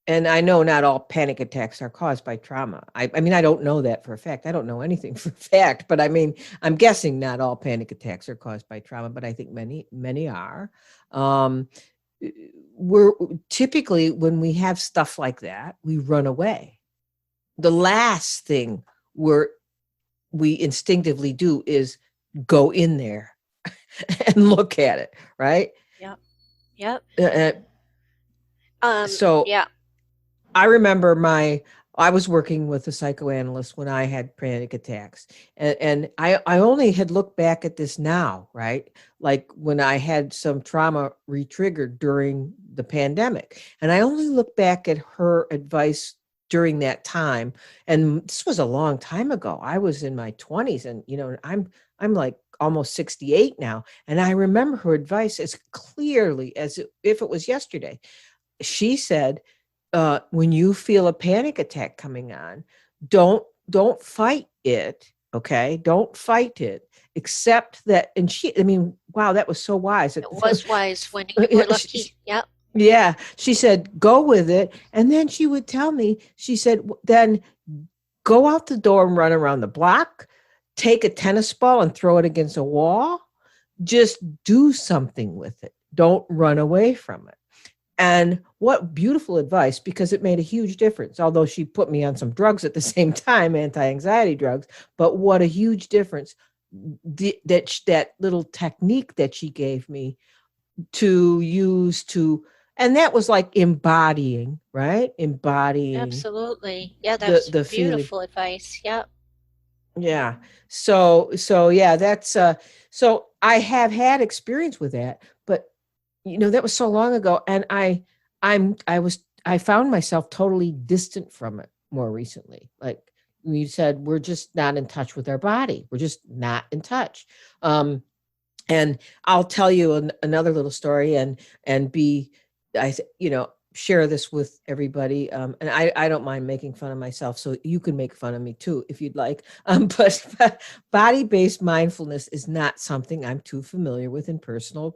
and I know not all panic attacks are caused by trauma. I mean, I don't know that for a fact. I don't know anything for a fact, but I mean, I'm guessing not all panic attacks are caused by trauma, but I think many are. Um, we're typically, when we have stuff like that, we run away. The last thing we instinctively do is go in there and look at it, right? Yep. Yep. Uh, so Yeah. I remember my I was working with a psychoanalyst when I had panic attacks. And I only had looked back at this now, right? Like when I had some trauma re-triggered during the pandemic. And I only look back at her advice during that time. And this was a long time ago. I was in my 20s, and I'm like almost 68 now. And I remember her advice as clearly as if it was yesterday. She said, when you feel a panic attack coming on, don't fight it. Okay, don't fight it. Accept that. And I mean, wow, that was so wise. It was wise when you were lucky. Yep. Yeah, she said, go with it. And then she would tell me, she said, then go out the door and run around the block, take a tennis ball and throw it against a wall. Just do something with it. Don't run away from it. And what beautiful advice, because it made a huge difference. Although she put me on some drugs at the same time, anti-anxiety drugs, but what a huge difference that little technique that she gave me to use to, and that was like embodying, right? Embodying Absolutely. Yeah, that's the feeling. beautiful advice. Yep. Yeah. So yeah, that's so I have had experience with that, but that was so long ago, and I found myself totally distant from it more recently. Like we said, we're just not in touch with our body. We're just not in touch. And I'll tell you another little story, and be share this with everybody. And I don't mind making fun of myself, so you can make fun of me too if you'd like. But body-based mindfulness is not something I'm too familiar with in personal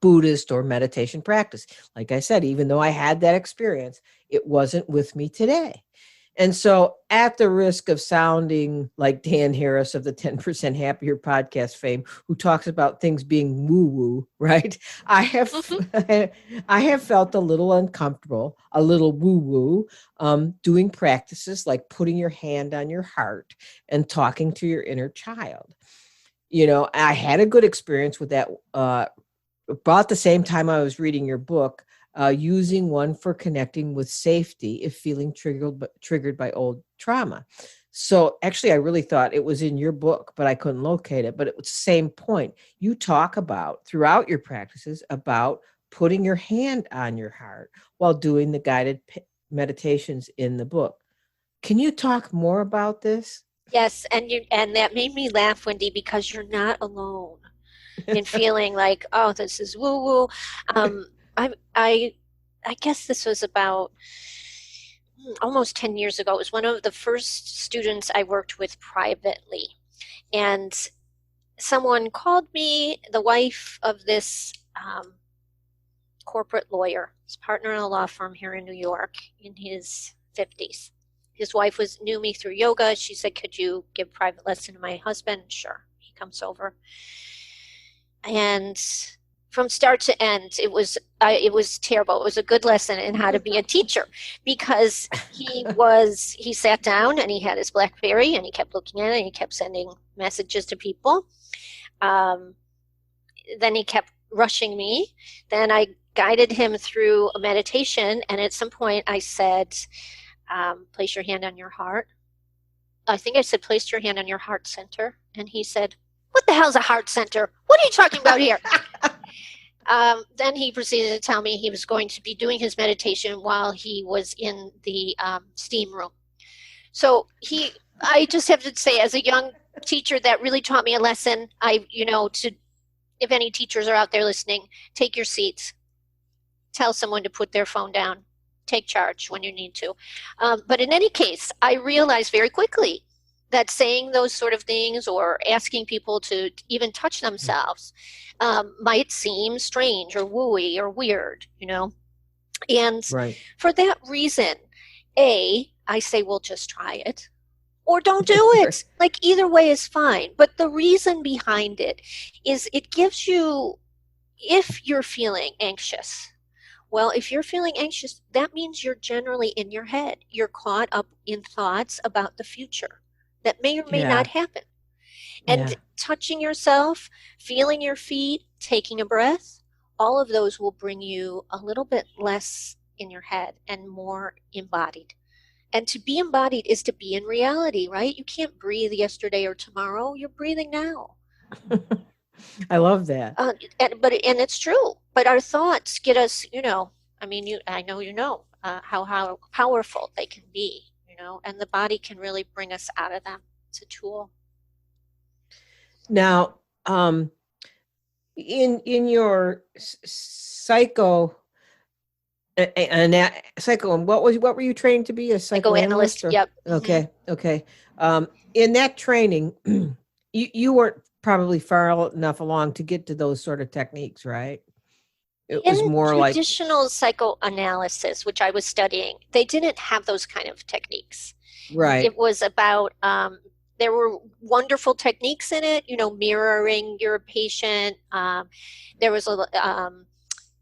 Buddhist or meditation practice. Like I said, even though I had that experience, it wasn't with me today. And so, at the risk of sounding like Dan Harris of the 10% Happier podcast fame, who talks about things being woo-woo, right? I have I have felt a little uncomfortable, a little woo-woo, doing practices like putting your hand on your heart and talking to your inner child. I had a good experience with that. About the same time I was reading your book, using one for connecting with safety if feeling triggered by old trauma. So actually, I really thought it was in your book, but I couldn't locate it. But it was the same point. You talk about throughout your practices about putting your hand on your heart while doing the guided meditations in the book. Can you talk more about this? Yes, and that made me laugh, Wendy, because you're not alone in feeling like, oh, this is woo woo. I I I guess this was about almost 10 years ago. It was one of the first students I worked with privately, and someone called me, the wife of this corporate lawyer, his partner in a law firm here in New York, in his 50s. His wife knew me through yoga. She said, could you give private lesson to my husband? Sure. He comes over. And from start to end, it was terrible. It was a good lesson in how to be a teacher, because he sat down and he had his BlackBerry and he kept looking at it and he kept sending messages to people. Then he kept rushing me. Then I guided him through a meditation, and at some point I said, place your hand on your heart. I think I said, place your hand on your heart center. And he said, what the hell's a heart center? What are you talking about here? Then he proceeded to tell me he was going to be doing his meditation while he was in the steam room. So I just have to say, as a young teacher, that really taught me a lesson. If any teachers are out there listening, take your seats. Tell someone to put their phone down. Take charge when you need to. But in any case, I realized very quickly that saying those sort of things or asking people to even touch themselves might seem strange or wooey or weird, And Right. for that reason, I say, well, just try it. Or don't do it. Like, either way is fine. But the reason behind it is it gives you, if you're feeling anxious, well, if you're feeling anxious, that means you're generally in your head. You're caught up in thoughts about the future that may or may not happen. And touching yourself, feeling your feet, taking a breath, all of those will bring you a little bit less in your head and more embodied. And to be embodied is to be in reality, right? You can't breathe yesterday or tomorrow. You're breathing now. I love that. And it's true. But our thoughts get us, I mean, I know how powerful they can be, and the body can really bring us out of them. It's a tool. Now, in your psycho and psycho, and what were you trained to be, a psychoanalyst? Psychoanalyst. Or Yep. okay. In that training, you weren't probably far enough along to get to those sort of techniques, right? It was In more like, traditional psychoanalysis, which I was studying, they didn't have those kind of techniques. right. It was about, there were wonderful techniques in it, mirroring your patient. There was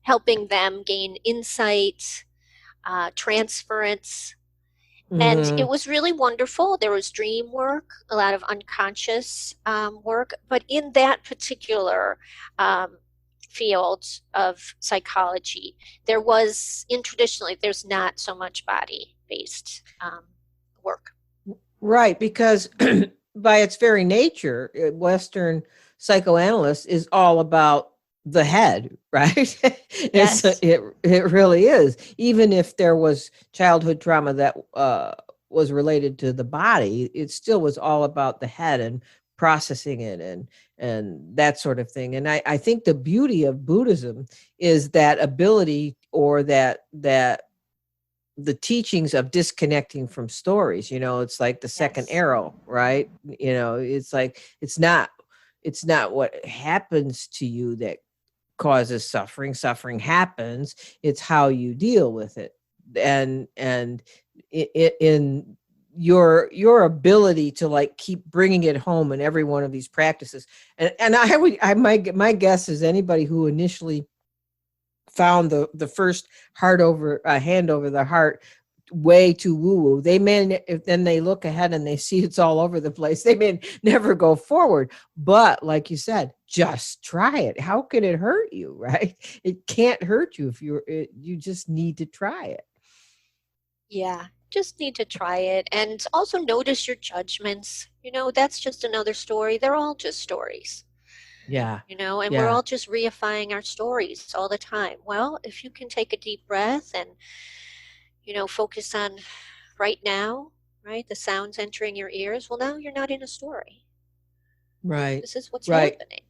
helping them gain insight, transference. And it Mm-hmm. was really wonderful. There was dream work, a lot of unconscious work. But in that particular field of psychology, traditionally, there's not so much body-based work. Right, because by its very nature, Western psychoanalyst is all about the head, right? Yes. It really is. Even if there was childhood trauma that was related to the body, it still was all about the head and processing it and that sort of thing. And I think the beauty of Buddhism is that ability, or that the teachings of disconnecting from stories. It's like the second Yes. arrow, right? It's like it's not what happens to you that causes suffering happens. It's how you deal with it. And in your ability to like keep bringing it home in every one of these practices. And my guess is anybody who initially found the first hand over the heart way too woo woo, they may, if then they look ahead and they see it's all over the place, they may never go forward. But like you said, just try it. How can it hurt you? Right? It can't hurt you if you just need to try it. Yeah. Just need to try it. And also notice your judgments. That's just another story. They're all just stories. Yeah. And we're Yeah. all just reifying our stories all the time. Well, if you can take a deep breath and, focus on right now, right, the sounds entering your ears, well, now you're not in a story. Right. This is what's Right. happening.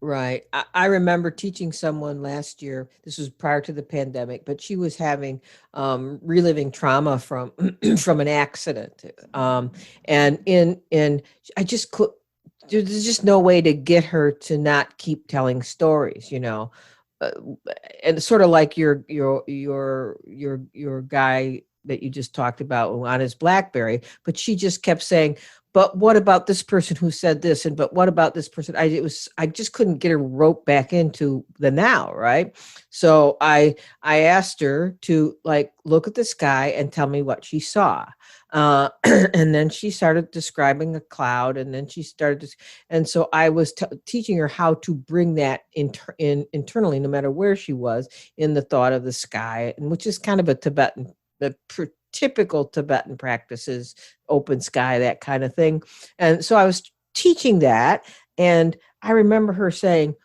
Right. I remember teaching someone last year. This was prior to the pandemic, but she was having reliving trauma from from an accident. And in I just could. There's just no way to get her to not keep telling stories. Uh, and sort of like your guy that you just talked about on his BlackBerry, but she just kept saying, but what about this person who said this, and but what about this person? I just couldn't get her rope back into the now, right? So I asked her to like look at the sky and tell me what she saw. And then she started describing a cloud, and then she started to, and so I was teaching her how to bring that internally, no matter where she was, in the thought of the sky, and which is kind of a typical Tibetan practices, open sky, that kind of thing. And so I was teaching that, and I remember her saying,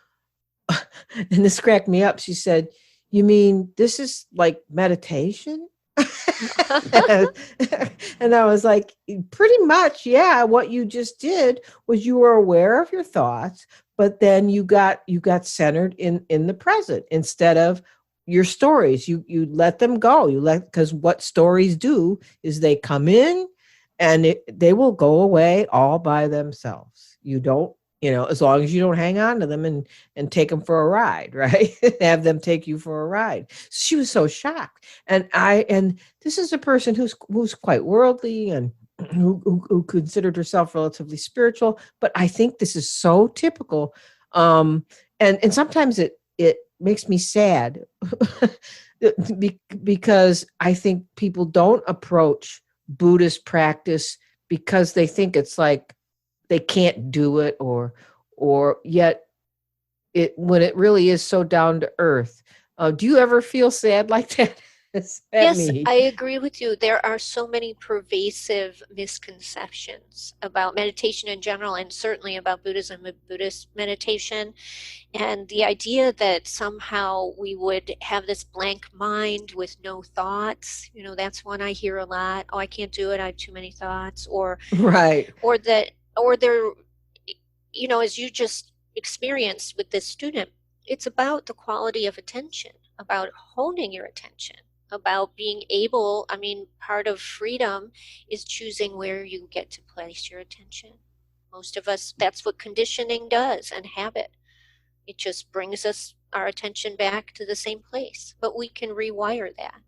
and this cracked me up. She said, "You mean this is like meditation?" And I was like, pretty much, yeah. What you just did was you were aware of your thoughts, but then you got centered in the present instead of your stories. You let them go. Because what stories do is they come in and they will go away all by themselves. You don't, as long as you don't hang on to them and take them for a ride, right? Have them take you for a ride. She was so shocked. And this is a person who's quite worldly and who considered herself relatively spiritual. But I think this is so typical. And sometimes it makes me sad because I think people don't approach Buddhist practice because they think it's like they can't do it, or yet it when it really is so down to earth. Do you ever feel sad like that? Is that Yes, me? I agree with you. There are so many pervasive misconceptions about meditation in general, and certainly about Buddhism and Buddhist meditation. And the idea that somehow we would have this blank mind with no thoughts, that's one I hear a lot. Oh, I can't do it. I have too many thoughts. Right. Or that, or there, as you just experienced with this student, it's about the quality of attention, about holding your attention, about being able, part of freedom is choosing where you get to place your attention. Most of us, that's what conditioning does, and habit. It just brings us our attention back to the same place, but we can rewire that.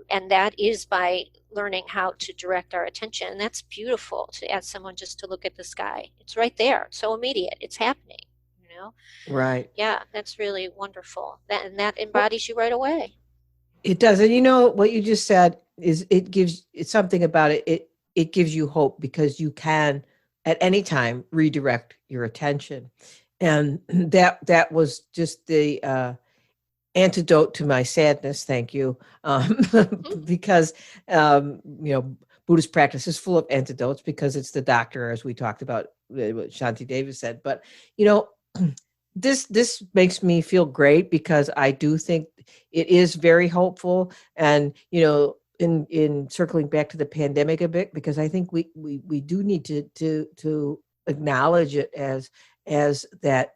And that is by learning how to direct our attention. And that's beautiful, to ask someone just to look at the sky. It's right there. It's so immediate. It's happening, you know? Right. Yeah, that's really wonderful. And that Well, embodies you right away. it does. And you know what you just said is it's something about it. It gives you hope because you can at any time redirect your attention. And that was just the antidote to my sadness. Thank you. Mhm. Because, Buddhist practice is full of antidotes because it's the doctor, as we talked about, what Shanti Davis said. But, you know, this makes me feel great because I do think it is very hopeful. And, in circling back to the pandemic a bit, because I think we do need to acknowledge it as that.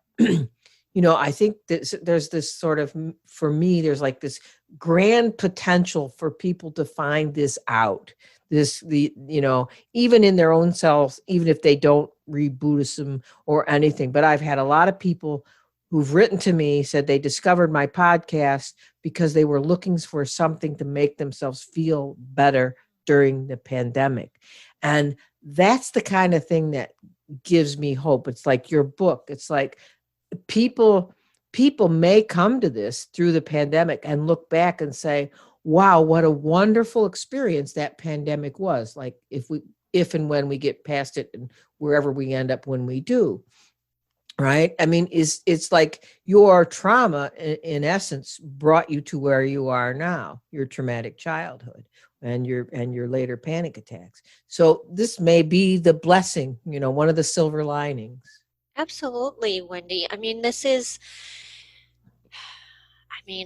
I think that there's this sort of, for me, there's like this grand potential for people to find this out. Even in their own selves, even if they don't read Buddhism or anything. But I've had a lot of people who've written to me, said they discovered my podcast because they were looking for something to make themselves feel better during the pandemic. And that's the kind of thing that gives me hope. It's like your book. It's like, people may come to this through the pandemic and look back and say, wow, what a wonderful experience that pandemic was. Like, if and when we get past it, and wherever we end up when we do, right? I mean, it's like your trauma in essence brought you to where you are now, your traumatic childhood and your later panic attacks. So this may be the blessing, one of the silver linings. Absolutely, Wendy.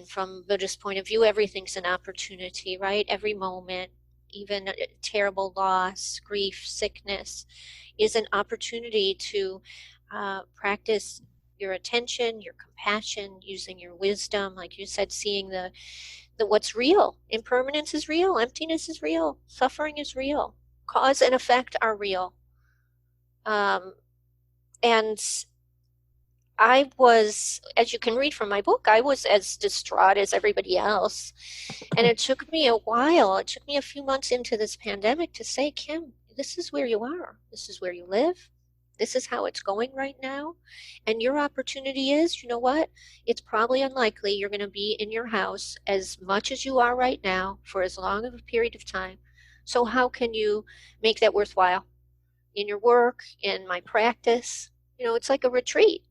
From Buddhist point of view, everything's an opportunity, right? Every moment, even a terrible loss, grief, sickness, is an opportunity to practice your attention, your compassion, using your wisdom, like you said, seeing the what's real. Impermanence is real, emptiness is real, suffering is real, cause and effect are real. And I was, as you can read from my book, I was as distraught as everybody else. And it took me a while, it took me a few months into this pandemic to say, Kim, this is where you are. This is where you live. This is how it's going right now. And your opportunity is, you know what? It's probably unlikely you're going to be in your house as much as you are right now for as long of a period of time. So, how can you make that worthwhile in your work, in my practice? It's like a retreat.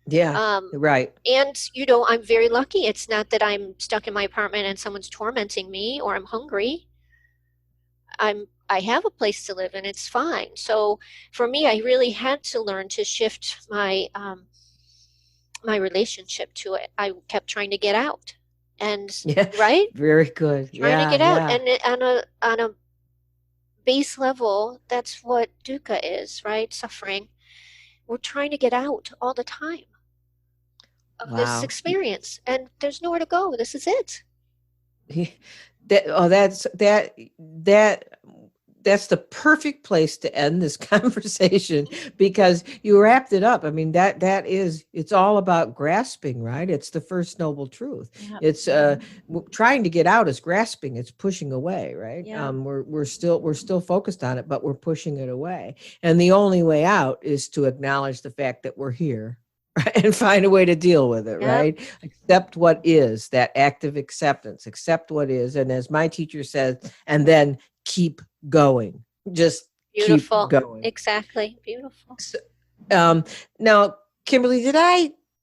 Yeah, Um, right. and I'm very lucky. It's not that I'm stuck in my apartment and someone's tormenting me or I'm hungry. I have a place to live and it's fine. So for me, I really had to learn to shift my relationship to it. I kept trying to get out, and Yeah, right, very good. trying to Yeah, get out, yeah. and on a base level, that's what dukkha is, right? Suffering. We're trying to get out all the time of this Wow. experience, and there's nowhere to go. This is it. That that's the perfect place to end this conversation because you wrapped it up. I mean, it's all about grasping, right? It's the first noble truth. Yeah. It's trying to get out is grasping. It's pushing away, right? Yeah. We're still focused on it, but we're pushing it away. And the only way out is to acknowledge the fact that we're here. Right? And find a way to deal with it, Yep. right? Accept what is, that active acceptance, accept what is. And as my teacher says, and then keep going. Just keep Beautiful. going. Exactly. Beautiful. So, now, Kimberly,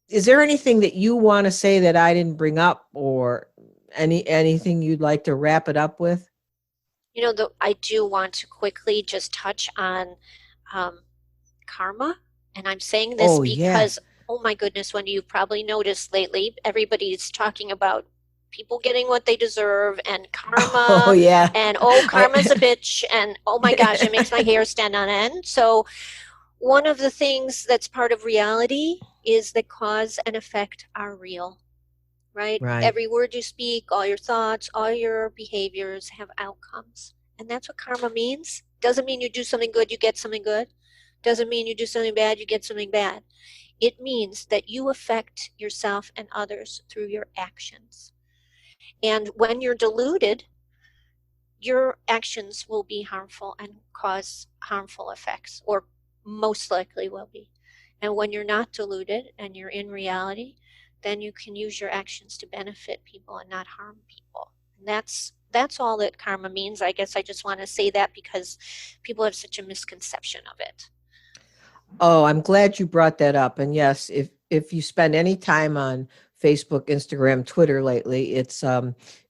is there anything that you want to say that I didn't bring up, or Anything you'd like to wrap it up with? I do want to quickly just touch on um, karma. And I'm saying this Oh yeah. because, oh my goodness, Wendy, you've probably noticed lately, everybody's talking about people getting what they deserve and Oh karma yeah. and, oh, karma's a I bitch. And oh my gosh, it makes my hair stand on end. So, one of the things that's part of reality is that cause and effect are real, right? right. Every word you speak, all your thoughts, all your behaviors have outcomes. And that's what karma means. Doesn't mean you do something good, you get something good. Doesn't mean you do something bad, you get something bad. It means that you affect yourself and others through your actions. And when you're deluded, your actions will be harmful and cause harmful effects, or most likely will be. And when you're not deluded and you're in reality, then you can use your actions to benefit people and not harm people. And that's all that karma means. I guess I just want to say that because people have such a misconception of it. Oh, I'm glad you brought that up. And yes, if you spend any time on Facebook, Instagram, Twitter lately, it's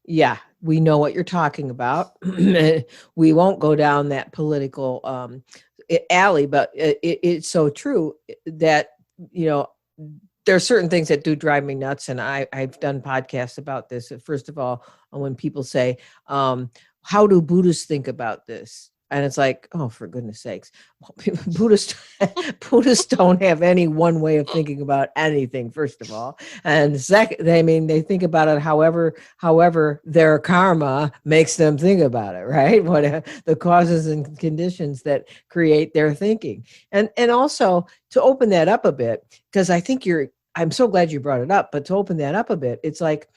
yeah, we know what you're talking about. We won't go down that political alley, but it's so true that you know there are certain things that do drive me nuts, and I've done podcasts about this. First of all, when people say, "How do Buddhists think about this?" And it's like, oh, for goodness sakes, Buddhists Buddhists don't have any one way of thinking about anything. First of all, and second, I mean, they think about it however their karma makes them think about it, right? What the causes and conditions that create their thinking, and also to open that up a bit, because I think I'm so glad you brought it up, but to open that up a bit, it's like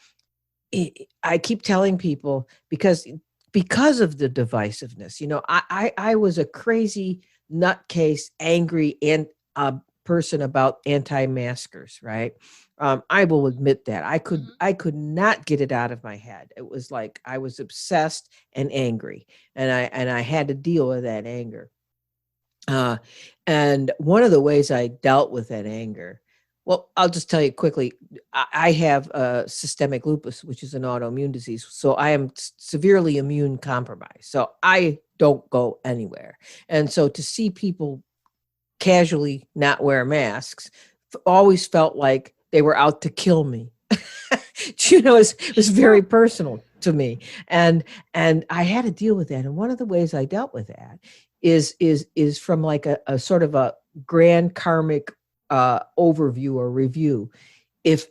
I keep telling people because of the divisiveness. I was a crazy nutcase, angry and person about anti-maskers, right? I will admit that I could not get it out of my head. It was like I was obsessed and angry, and I had to deal with that anger. Uh, and one of the ways I dealt with that anger, well, I'll just tell you quickly. I have systemic lupus, which is an autoimmune disease. So I am severely immune compromised. So I don't go anywhere. And so to see people casually not wear masks always felt like they were out to kill me. It was very personal to me, and I had to deal with that. And one of the ways I dealt with that is from like a sort of a grand karmic overview or review. If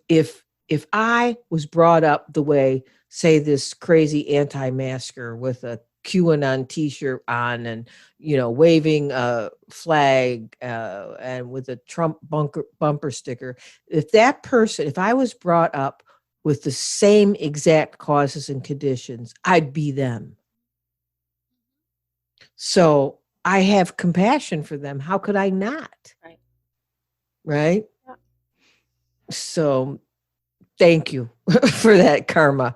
I was brought up the way, say, this crazy anti-masker with a QAnon T-shirt on, and waving a flag and with a Trump bumper sticker, if I was brought up with the same exact causes and conditions, I'd be them. So I have compassion for them. How could I not? Right. Right. Yeah. So thank you for that karma.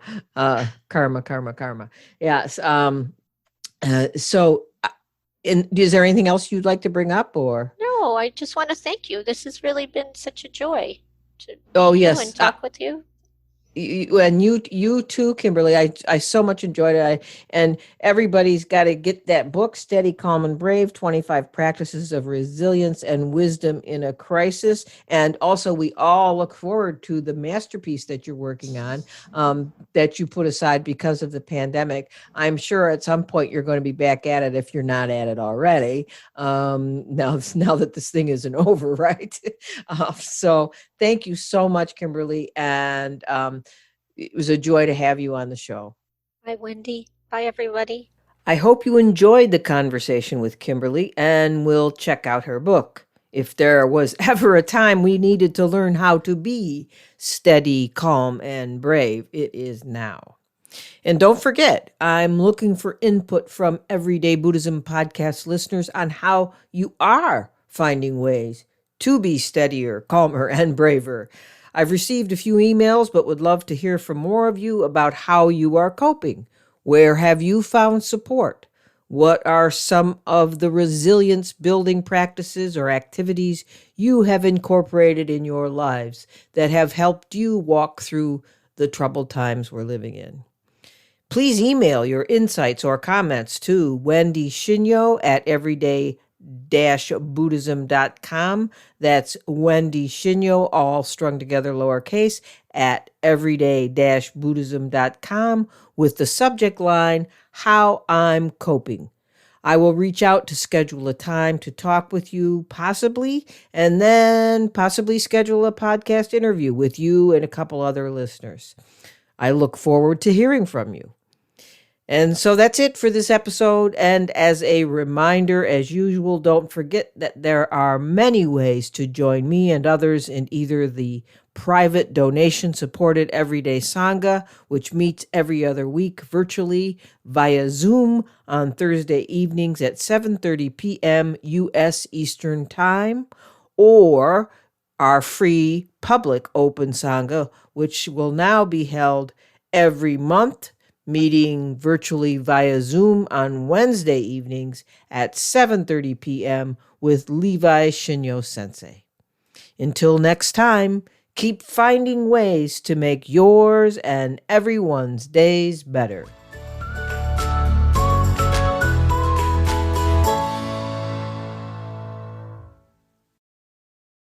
Karma. Yes. So, is there anything else you'd like to bring up, or? No, I just want to thank you. This has really been such a joy to Oh, meet you yes. and talk with you. And you too, Kimberly. I so much enjoyed it. And everybody's got to get that book, Steady, Calm, and Brave: 25 Practices of Resilience and Wisdom in a Crisis. And also, we all look forward to the masterpiece that you're working on, that you put aside because of the pandemic. I'm sure at some point you're going to be back at it if you're not at it already. Now that this thing isn't over, right? So thank you so much, Kimberly. And it was a joy to have you on the show. Bye, Wendy. Bye, everybody. I hope you enjoyed the conversation with Kimberly and will check out her book. If there was ever a time we needed to learn how to be steady, calm, and brave, it is now. And don't forget, I'm looking for input from Everyday Buddhism podcast listeners on how you are finding ways to be steadier, calmer, and braver. I've received a few emails, but would love to hear from more of you about how you are coping. Where have you found support? What are some of the resilience building practices or activities you have incorporated in your lives that have helped you walk through the troubled times we're living in. Please email your insights or comments to Wendy Shinyo at everyday-buddhism.com. That's Wendy Shinyo, all strung together lowercase, at everyday-buddhism.com with the subject line, How I'm Coping. I will reach out to schedule a time to talk with you, possibly, and then possibly schedule a podcast interview with you and a couple other listeners. I look forward to hearing from you. And so that's it for this episode. And as a reminder, as usual, don't forget that there are many ways to join me and others in either the private donation-supported Everyday Sangha, which meets every other week virtually via Zoom on Thursday evenings at 7:30 p.m. U.S. Eastern Time, or our free public open Sangha, which will now be held every month, meeting virtually via Zoom on Wednesday evenings at 7:30 p.m. with Levi Shinyo Sensei. Until next time, keep finding ways to make yours and everyone's days better.